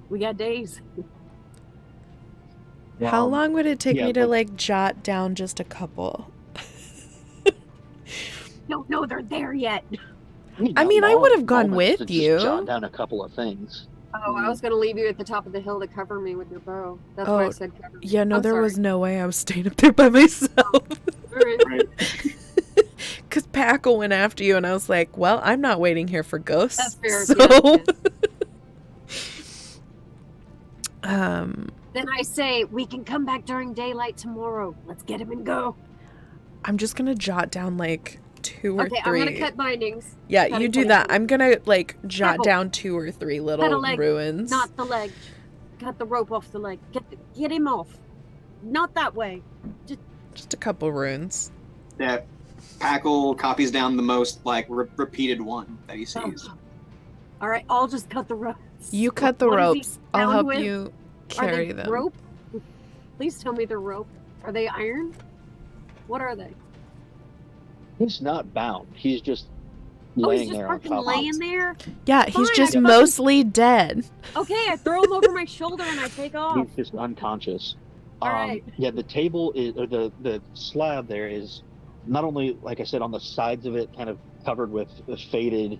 We got days. How long would it take yeah, me to but- like jot down just a couple? Don't know they're there yet. I mean, I would have gone Moments with to just you. Jot down a couple of things. Oh, I was gonna leave you at the top of the hill to cover me with your bow. That's why I Oh, said cover me. Yeah, no, I'm there sorry. was no way I was staying up there by myself. All right. Right. Because Packle went after you, and I was like, well, I'm not waiting here for ghosts. That's fair. So, Yeah. Then I say we can come back during daylight tomorrow. Let's get him and go. I'm just going to jot down like 2 or Okay, 3. I'm gonna cut bindings. Yeah, cut you it, do cut it, that. cut it. I'm going to like jot Packle. down 2 or 3 Cut a little leg, ruins. Not the leg. Cut the rope off the leg. Get him off. Not that way. Just a couple runes. Yeah. Packle copies down the most like repeated one that he sees. All right, I'll just cut the ropes. You cut the What is he ropes. I'll bound help with? you Are carry they them. rope? Please tell me they're rope. Are they iron? What are they? He's not bound. He's just Oh, laying he's just there on fucking top. laying there? Yeah, he's Fine, just I fucking- mostly dead. Okay, I throw him over my shoulder and I take off. He's just unconscious. All right. Yeah, the table is, or the slab there is not only, like I said, on the sides of it, kind of covered with a faded,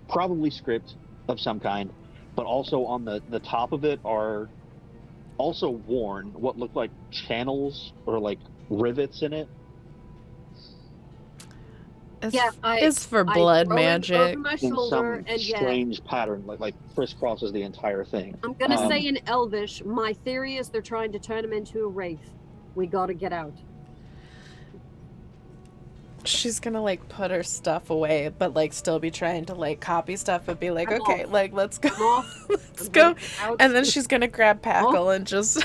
probably script of some kind, but also on the top of it are also worn what look like channels or like rivets in it. It's, Yeah, it's for I blood throw him magic. over my In shoulder some and yeah. strange pattern, like crisscrosses the entire thing. I'm gonna Um, say in Elvish, my theory is they're trying to turn him into a wraith. We gotta get out. She's gonna like put her stuff away, but like still be trying to like copy stuff and be like, I'm okay, off. like let's go, I'm off. let's I'm go. gonna get out. And then she's gonna grab Packle and just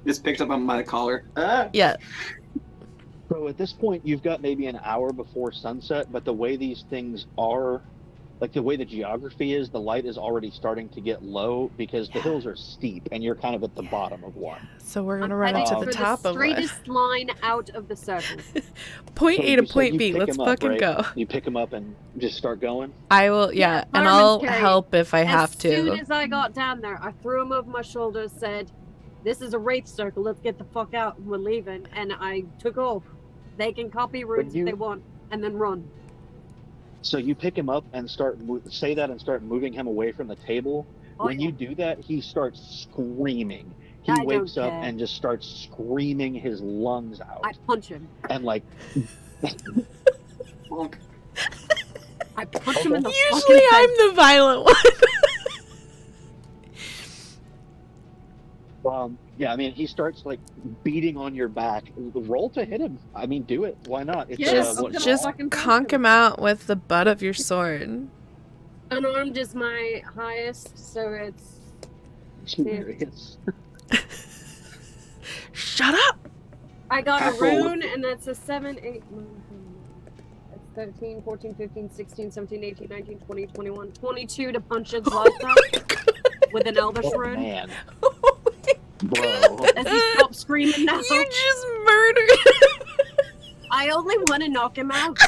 Just picked up on my collar. yeah. So at this point, you've got maybe an hour before sunset, but the way these things are, like the way the geography is, the light is already starting to get low because the hills are steep and you're kind of at the bottom of one. So we're I'm gonna run heading up to for the top of one. straightest line out of the circle. Point So A you to said point you B. pick Let's him up, fucking right? go. You pick them up and just start going. I will, Yeah, and fireman's I'll carry. help if I have As to. soon as I got down there, I threw him over my shoulder, said, "This is a wraith circle. Let's get the fuck out. We're leaving." And I took off. They can copy runes you- if they want, and then run. So you pick him up and say that and start moving him away from the table. Oh, When yeah. you do that, he starts screaming. He I don't wakes up care. and just starts screaming his lungs out. I punch him. And like, Bonk. I punch him in the Usually fucking head. I'm the violent one. yeah, I mean, he starts like beating on your back. Roll to hit him. I mean, do it. Why not? It's, Yeah, just I'm gonna just fucking punch conk him. him out with the butt of your sword. Unarmed is my highest, so it's It's- Shut up! I got a Tackle. rune, and that's a 7, 8, 9, 10, that's 13, 14, 15, 16, 17, 18, 19, 20, 21, 22 to punch his life out with an Elvish oh, rune. man, Oh bro. As he stops screaming now. You just murdered him. I only want to knock him out.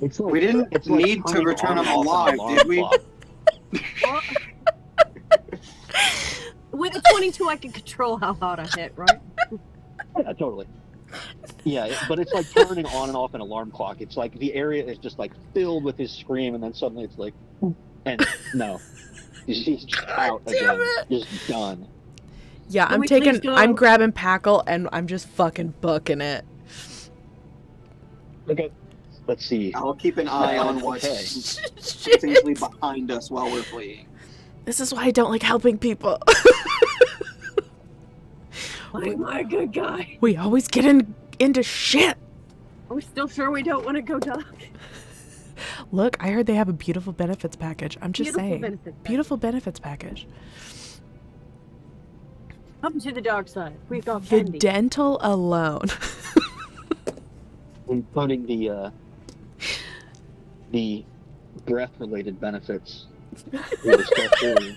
It's like, We didn't it's like need to turning return on him and off an alive, alarm did we? clock. what? With a 22, I can control how hard I hit, right? Yeah, totally. Yeah, but it's like turning on and off an alarm clock. It's like the area is just like filled with his scream, and then suddenly it's like, and no, he's just out damn again, it. just done. Yeah, Can we please go? I'm grabbing Packle and I'm just fucking booking it. Okay, let's see. I'll keep an eye on what's Okay. potentially behind us while we're fleeing. This is why I don't like helping people. Why am I a good guy? We always get into shit. Are we still sure we don't want to go dark? Look, I heard they have a beautiful benefits package. I'm just Beautiful saying. benefits Beautiful benefits package. Come to the dark side. We've got The candy. dental alone. Including the breath-related benefits we discussed earlier.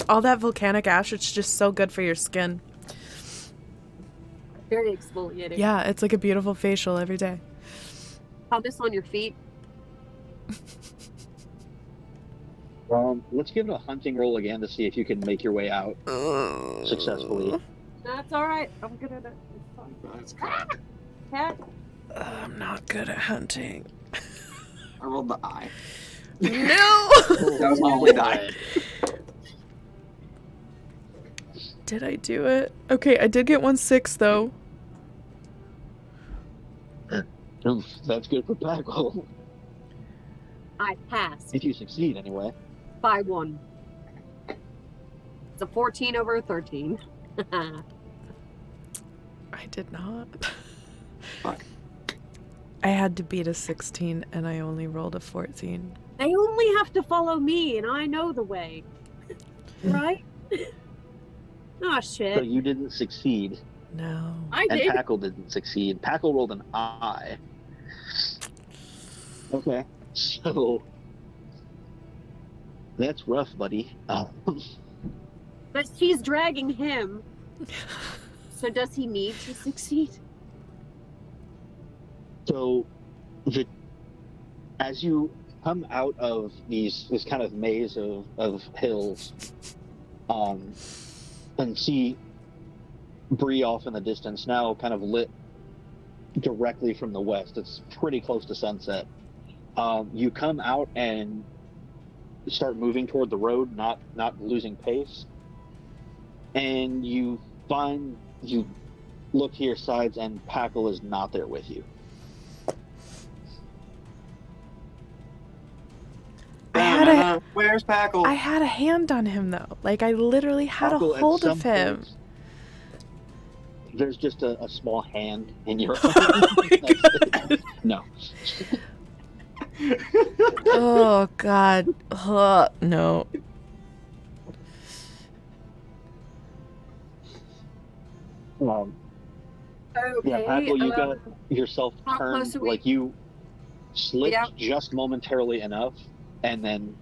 All that volcanic ash, it's just so good for your skin. Very exfoliating. Yeah, it's like a beautiful facial every day. How this on your feet? Let's give it a hunting roll again to see if you can make your way out successfully. That's all right. I'm good at it. It's fine. That's correct. Cat. I'm not good at hunting. I rolled the eye. No! That was my only die. Did I do it? Okay, I did get 1/6 though. Oof, that's good for Packle. I passed If you succeed, anyway. by 1. It's a 14 over a 13. I did not. Fuck. I had to beat a 16 and I only rolled a 14. They only have to follow me, and I know the way. Right? Oh, So shit. you didn't succeed, No. I and did. Packle didn't succeed. Packle rolled an eye. Okay, so that's rough, buddy. But she's dragging him. So does he need to succeed? So, as you come out of this kind of maze of hills, and see Bree off in the distance, now kind of lit directly from the west. It's pretty close to sunset. You come out and start moving toward the road, not losing pace, and you look to your sides, and Packle is not there with you. Where's Packle? I had a hand on him though. Like I literally had Packle, a at hold some of him. point, there's just a small hand in your no. Oh god. Ugh, no. Yeah, Okay. Packle, you got yourself how turned, close are we? like you slipped Yeah. just momentarily enough, and then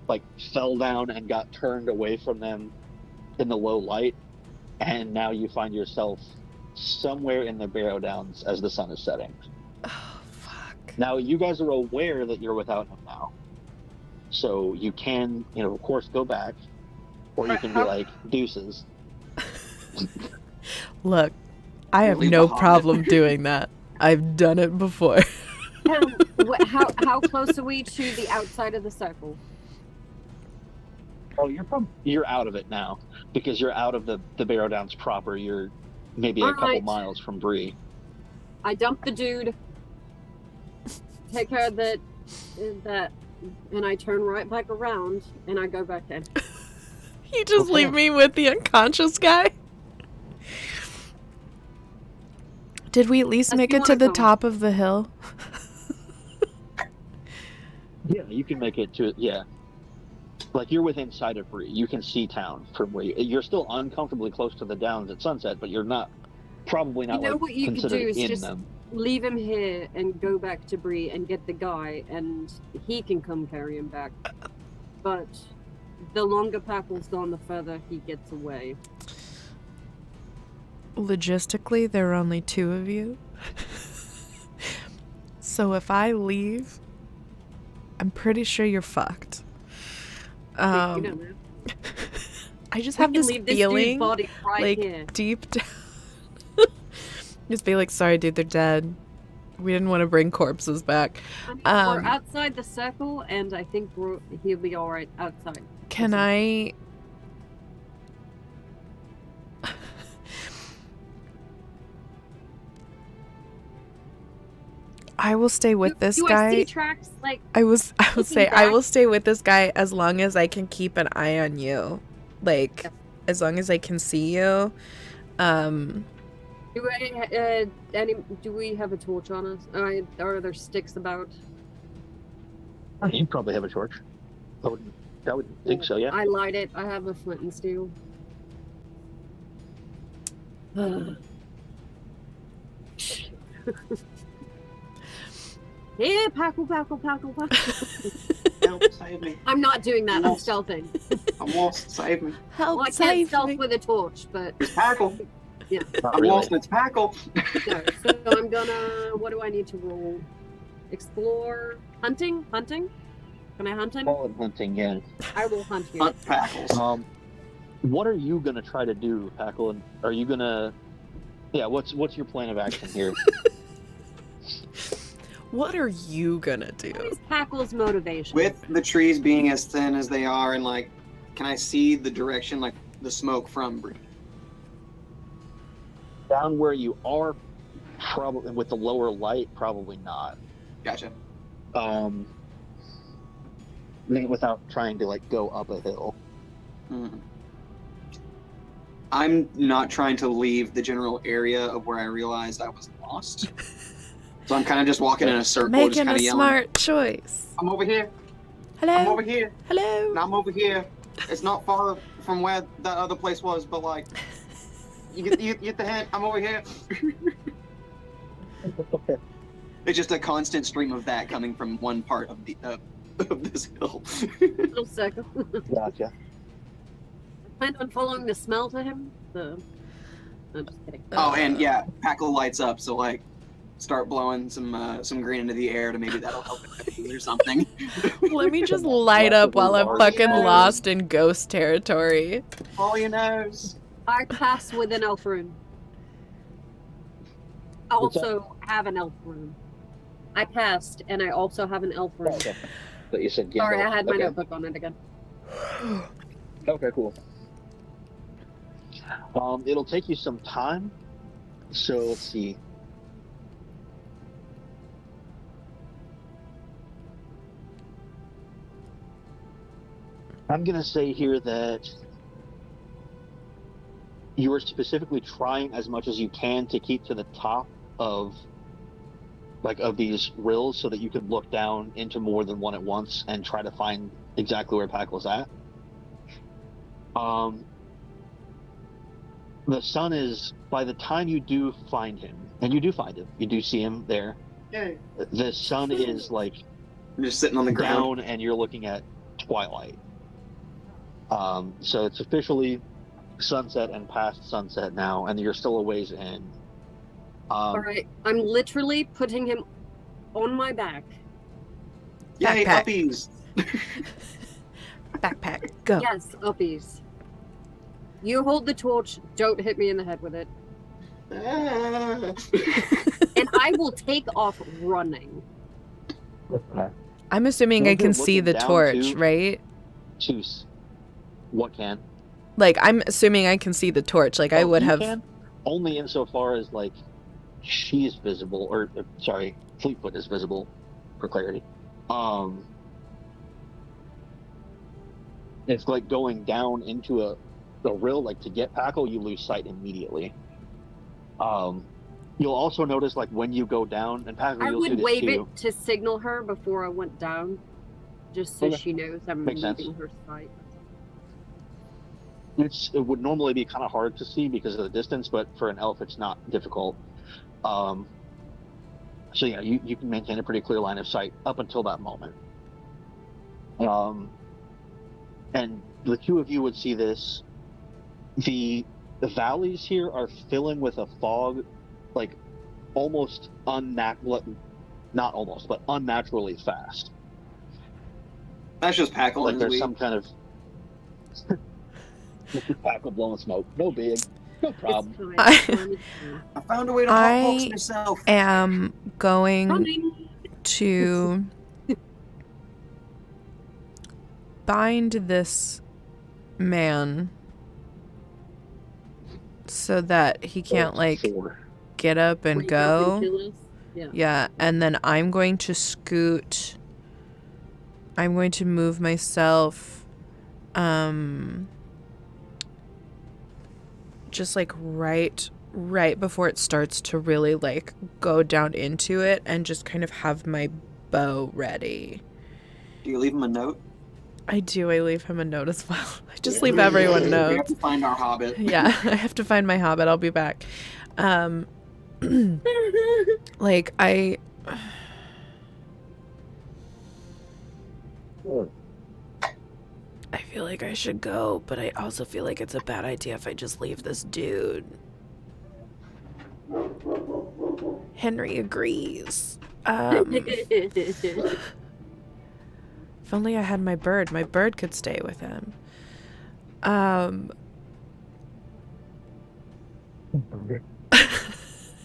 like fell down and got turned away from them in the low light, and now you find yourself somewhere in the Barrow Downs as the sun is setting. Oh fuck. Now you guys are aware that you're without him now, so you can, of course, go back, or you can be like deuces. Look, I have Leave no the hobbit. problem doing that. I've done it before. How close are we to the outside of the circle? Oh, you're out of it now because you're out of the Barrow Downs proper. You're maybe a couple Alright. miles from Bree. I dump the dude, take care of that, and I turn right back around and I go back in. You just Okay. leave me with the unconscious guy? Did we at least Unless make you it to wanna the go. top of the hill? Yeah, you can make it to yeah. Like you're within sight of Bree. You can see town from where you're still uncomfortably close to the downs at sunset, but you're probably not You know like what you could considered do is in just them. leave him here and go back to Bree and get the guy, and he can come carry him back. But the longer Packle's gone, the further he gets away. Logistically, there are only 2 of you. So if I leave, I'm pretty sure you're fucked. You Um, don't know. I just We have can this leave this feeling, dude's body right like here. deep down, just be like, sorry, dude, they're dead. We didn't want to bring corpses back. I mean, we're Um, outside the circle, and I think he'll be all right outside. Can I? I will stay with this do guy. I see tracks like I will looking say I back? will stay with this guy as long as I can keep an eye on you. Like Yeah. as long as I can see you. Do we have a torch on us? Are there sticks about? You probably have a torch. I would think so, yeah. I light it. I have a flint and steel. Yeah, packle. Help, save me. I'm not doing that. I'm Lost. stealthing. I'm lost. Save me. Help Well, I can't save stealth me. with a torch, but It's Packle. Not I'm really. lost. It's Packle. no. So I'm gonna. What do I need to roll? Explore. Hunting. Can I hunt him? Call it hunting, yeah. I will hunt you. Hunt Packles. What are you gonna try to do, Packle? And are you gonna? Yeah. What's your plan of action here? What are you gonna do? What is Packle's motivation? With the trees being as thin as they are, and like, can I see the direction, like the smoke from Bree? Down where you are, probably with the lower light, probably not. Gotcha. Without trying to like go up a hill. Mhm. I'm not trying to leave the general area of where I realized I was lost. So I'm kind of just walking in a circle, just Making kind a of yelling. smart choice. I'm over here. I'm Hello? over here. Hello? And I'm over here. It's not far from where that other place was, but like, you get the hint. I'm over here. It's just a constant stream of that coming from one part of the of this hill. Little circle. Gotcha. Plan on following the smell to him. I'm just kidding. Oh, and yeah, Packle lights up, so like, start blowing some green into the air to maybe that'll help it or something. Let me just light up while I'm fucking lost in ghost territory. Follow your nose. I pass with an elf rune. I also have an elf rune. I passed, and I also have an elf rune. Okay. But you said Sorry, I Gandalf. had my Okay. notebook on it again. Okay, cool. It'll take you some time. So let's see. I'm gonna say here that you are specifically trying as much as you can to keep to the top of these rills so that you can look down into more than one at once and try to find exactly where Packle's at. The sun is, by the time you do find him, and you do find him, you do see him there, Yay. the sun is like I'm just sitting on the ground. down and you're looking at twilight. So it's officially sunset and past sunset now, and you're still a ways in. All right, I'm literally putting him on my back. Yay, Backpack. uppies. Backpack, go. Yes, uppies. You hold the torch. Don't hit me in the head with it. Ah. And I will take off running. I'm assuming Well, I can you're see looking the down torch, too. right? Choose what can. Like, I'm assuming I can see the torch. Like, I Oh, would you have. can? Only insofar as like she's visible, or sorry, Fleetfoot is visible, for clarity. It's like going down into a rill. Like to get Packle, you lose sight immediately. You'll also notice like when you go down, and Packle, I you'll do would this wave too. it to signal her before I went down, just so Okay. she knows I'm Makes sense. leaving her sight. It would normally be kind of hard to see because of the distance, but for an elf, it's not difficult. So yeah, you can maintain a pretty clear line of sight up until that moment. And the two of you would see this. The valleys here are filling with a fog, like almost not almost, but unnaturally fast. That's just Packle Like and there's we. some kind of Packle blowing smoke. No big. No problem. It's fine. It's fine. I found a way to hot box myself. am going Running. to bind this man so that he can't like Four. get up and Wake up go. and kill us. Yeah. Yeah, and then I'm going to scoot. I'm going to move myself just like right before it starts to really like go down into it, and just kind of have my bow ready. Do you leave him a note? I do. I leave him a note as well. I just leave everyone We have notes. to find our hobbit. Yeah, I have to find my hobbit. I'll be back. Like I feel like I should go, but I also feel like it's a bad idea if I just leave this dude. Henry agrees. If only I had my bird. My bird could stay with him.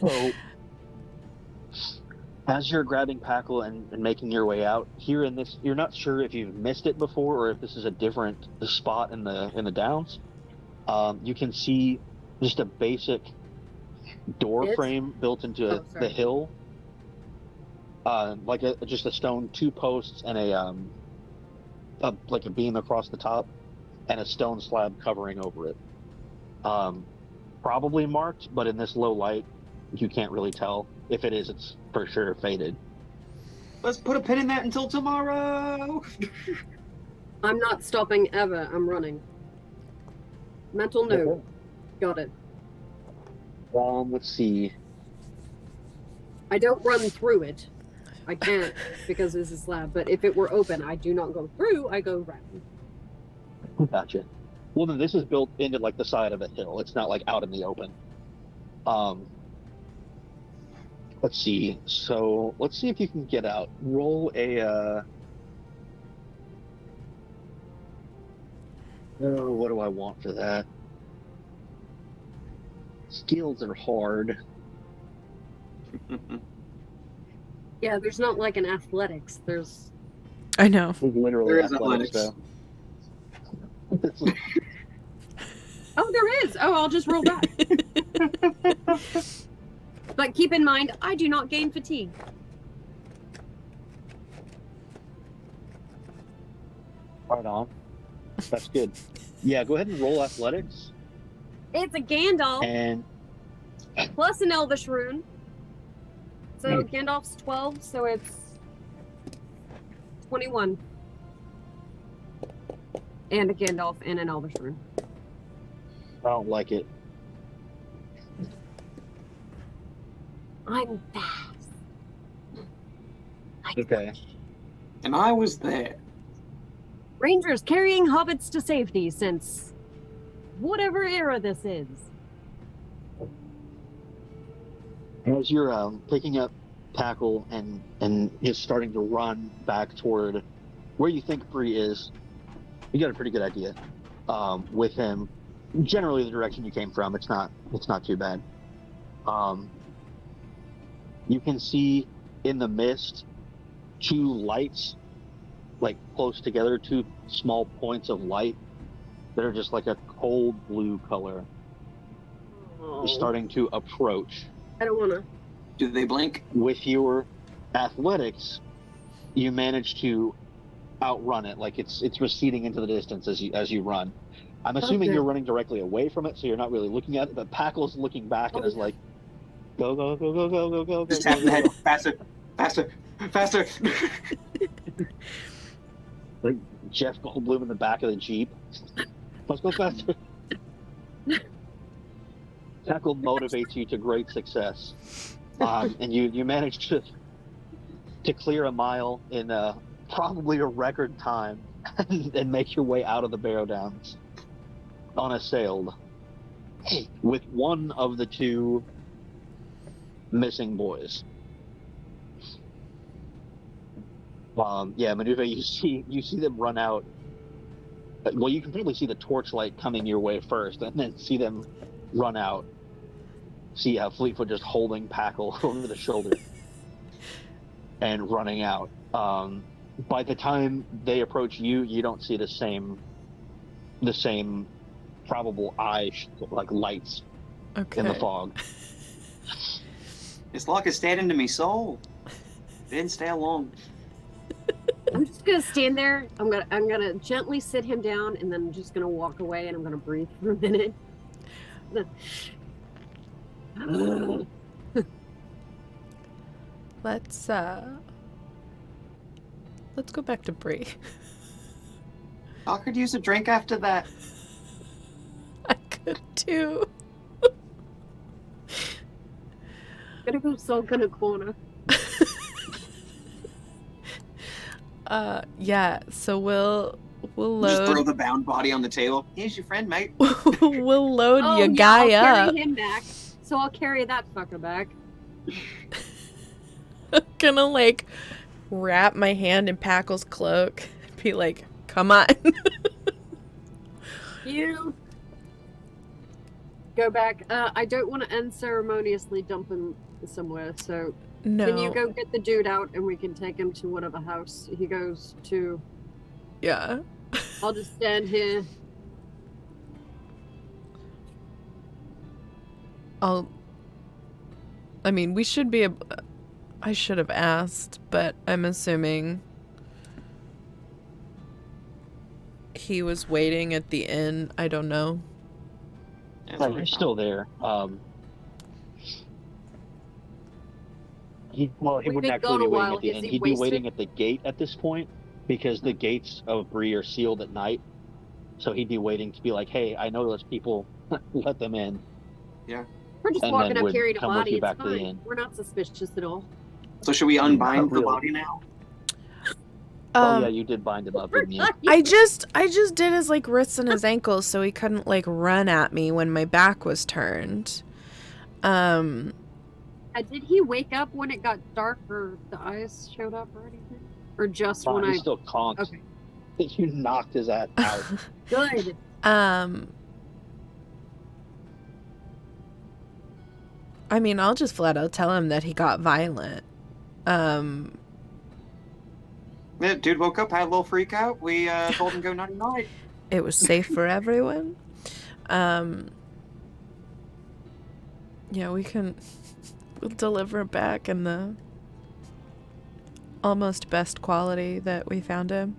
So, as you're grabbing Packle and making your way out here in this, you're not sure if you've missed it before or if this is a different spot in the downs. You can see just a basic door It's- frame built into Oh, sorry. the hill, like just a stone, two posts, and like a beam across the top, and a stone slab covering over it. Probably marked, but in this low light, you can't really tell. If it is, it's for sure faded. Let's put a pin in that until tomorrow. I'm not stopping ever. I'm running. Mental note. Got it. Let's see. I don't run through it. I can't because it's a slab. But if it were open, I do not go through. I go round. Gotcha. Well, then this is built into like the side of a hill. It's not like out in the open. Let's see. So let's see if you can get out. Roll a. Oh, what do I want for that? Skills are hard. Yeah, there's not like an athletics. There's I know. Literally There is athletics, athletics. though. Oh, there is. Oh, I'll just roll back. But keep in mind, I do not gain fatigue. Right on. That's good. Yeah, go ahead and roll athletics. It's a Gandalf And plus an Elvish rune. So Hmm. Gandalf's 12, so it's 21. And a Gandalf and an Elvish rune. I don't like it. I'm fast. Okay. And I was there. Rangers carrying hobbits to safety since whatever era this is. As you're picking up Packle and just starting to run back toward where you think Bree is, you got a pretty good idea with him. Generally, the direction you came from, it's not too bad. You can see in the mist two lights, like close together, two small points of light that are just like a cold blue color, Oh, starting to approach. I don't want to. Do they blink? With your athletics, you manage to outrun it. Like it's receding into the distance as you run. I'm assuming Okay. you're running directly away from it, so you're not really looking at it. But Packle's looking back and is like, "Go, go, go, go, go, go, go, Just go, tap the go, head. go." Faster, faster, faster. Like Jeff Goldblum in the back of the Jeep. Let's go faster. Packle motivates you to great success, and you manage to clear a mile in probably a record time and make your way out of the Barrow Downs unassailed with one of the two missing boys. Yeah, Manuva, you see them run out Well, you can clearly see the torchlight coming your way first, and then see them run out. See Fleetfoot just holding Packle over the shoulder and running out. By the time they approach you, you don't see the same probable like lights Okay. in the fog. This luck is standing to me soul. Didn't stay long. I'm just gonna stand there. I'm gonna gently sit him down, and then I'm just gonna walk away, and I'm gonna breathe for a minute. Let's go back to Bree. I could use a drink after that. I could too. Gonna go sulk in a corner. Yeah, so we'll Just throw load the bound body on the table. Here's your friend, mate. we'll load Oh, your yeah, guy I'll up. carry him back. So I'll carry that fucker back. Gonna like wrap my hand in Packle's cloak, be like, come on. You go back. I don't want to unceremoniously dump him somewhere, so No. can you go get the dude out and we can take him to whatever house he goes to? Yeah. I'll just stand here. I mean, we should be I should have asked, but I'm assuming he was waiting at the inn. I don't know. He's still there. He We've wouldn't been actually be gone a waiting while. at the Is inn. he He'd be wasted? waiting at the gate at this point because the gates of Bree are sealed at night. So he'd be waiting to be like, "Hey, I know those people. Let them in." We're just And walking then up would carrying a come with body. you It's back to the fine. inn. We're not suspicious at all. So should we unbind the really. body now? Oh yeah, you did bind him up, didn't you? I just did his like wrists and his ankles so he couldn't like run at me when my back was turned. Did he wake up when it got dark or the eyes showed up or anything? Or just when He's I... still conked. Okay. You knocked his ass out. Good. I mean, I'll just flat out tell him that he got violent. Yeah, dude woke up, had a little freak out. We told him go night night. It was safe for everyone. Yeah, we'll deliver it back in the almost best quality that we found him.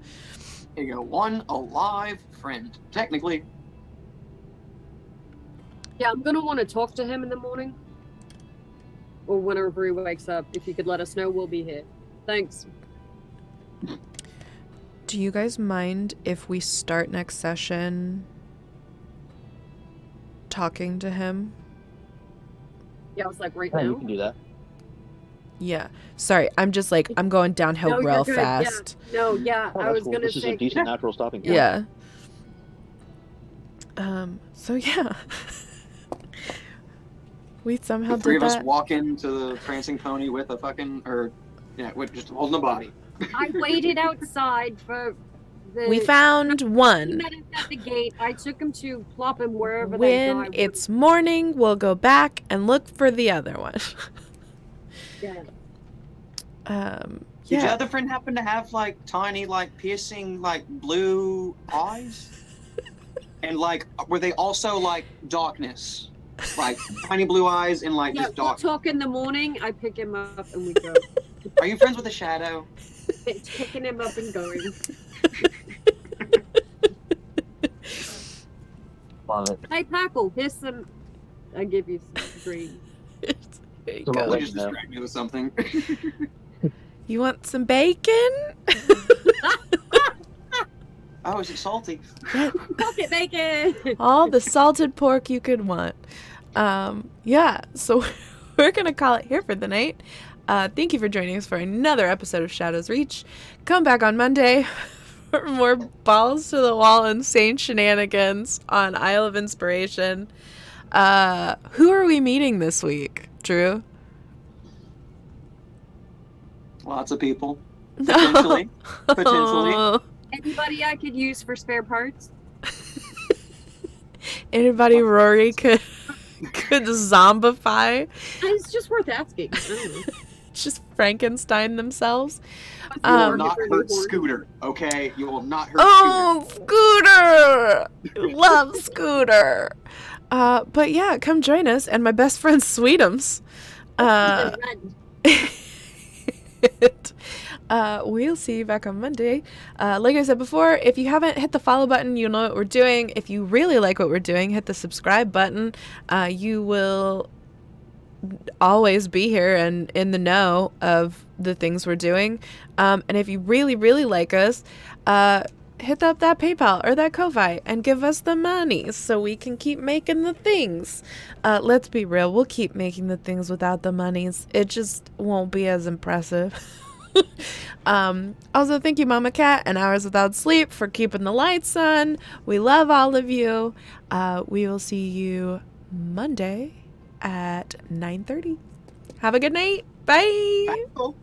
Here you go, one alive friend. Technically. Yeah, I'm gonna want to talk to him in the morning. Or whenever he wakes up. If you could let us know, we'll be here. Thanks. Do you guys mind if we start next session talking to him? Yeah, I was like, right Yeah, you now? can do that. Yeah. Sorry, I'm just like, I'm going downhill No, you're real good, fast. Yeah. No, yeah, Oh, I that's was cool. gonna This is say... a decent natural stopping point. Yeah. So yeah. We somehow The three did of us that. walk into the prancing pony with a fucking, with just holding a body. I waited outside for the... We found He one. met us at the gate. I took him to plop him wherever When that guy it's morning, we'll go back and look for the other one. Yeah. Did your Yeah. other friend happen to have like tiny, like piercing, like blue eyes? And like, were they also like darkness? Like tiny blue eyes and like Yeah, just we'll dark. talk in the morning. I pick him up and we go. Are you friends with a shadow? It's picking him up and going. Love it. Hey, Packle, here's some... I give you some green. There you So go. They let just me know. distract me with something. You want some bacon? Oh, is it salty? Pocket bacon! All the salted pork you could want. Yeah, so we're going to call it here for the night. Thank you for joining us for another episode of Shadows Reach. Come back on Monday for more balls to the wall insane shenanigans on Isle of Inspiration. Who are we meeting this week, Drew? Lots of people. Potentially. Potentially. Oh, Anybody I could use for spare parts? Anybody Rory could zombify? It's just worth asking. I don't know. Just Frankenstein themselves. You will Um, not hurt Scooter, okay? You will not hurt Oh, Scooter! Love Scooter. But yeah, come join us and my best friend Sweetums. We'll see you back on Monday. Like I said before, if you haven't hit the follow button, you know what we're doing. If you really like what we're doing, hit the subscribe button. You will always be here and in the know of the things we're doing. And if you really, really like us, hit up that PayPal or that Ko-Fi and give us the money so we can keep making the things. Let's be real, we'll keep making the things without the monies. It just won't be as impressive. Also, thank you, Mama Cat and Hours Without Sleep, for keeping the lights on. We love all of you. We will see you Monday at 9:30. Have a good night. Bye. Scooter.